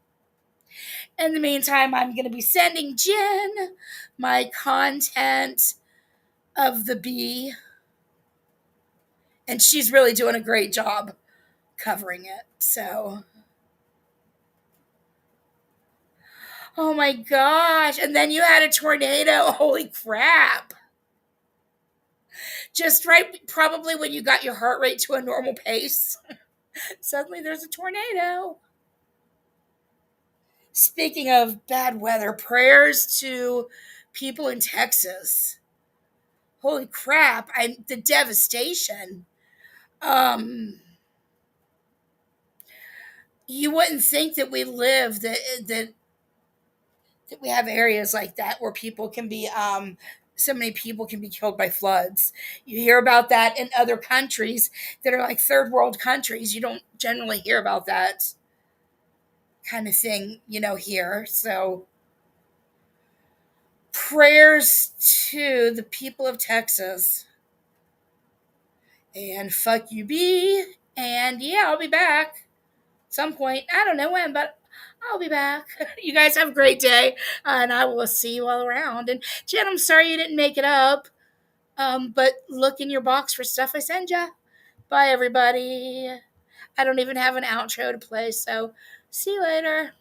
in the meantime, I'm going to be sending Jen my content of the bee, and she's really doing a great job covering it. So, oh my gosh. And then you had a tornado. Holy crap. Just right, probably when you got your heart rate to a normal pace, suddenly there's a tornado. Speaking of bad weather, prayers to people in Texas. Holy crap. The devastation. You wouldn't think that we live, that we have areas like that where people can be, so many people can be killed by floods. You hear about that in other countries that are like third world countries. You don't generally hear about that kind of thing, here. So prayers to the people of Texas. And fuck you, B. And yeah, I'll be back some point. I don't know when, but I'll be back. You guys have a great day, and I will see you all around. And Jen, I'm sorry you didn't make it up, but look in your box for stuff I send you. Bye, everybody. I don't even have an outro to play, so see you later.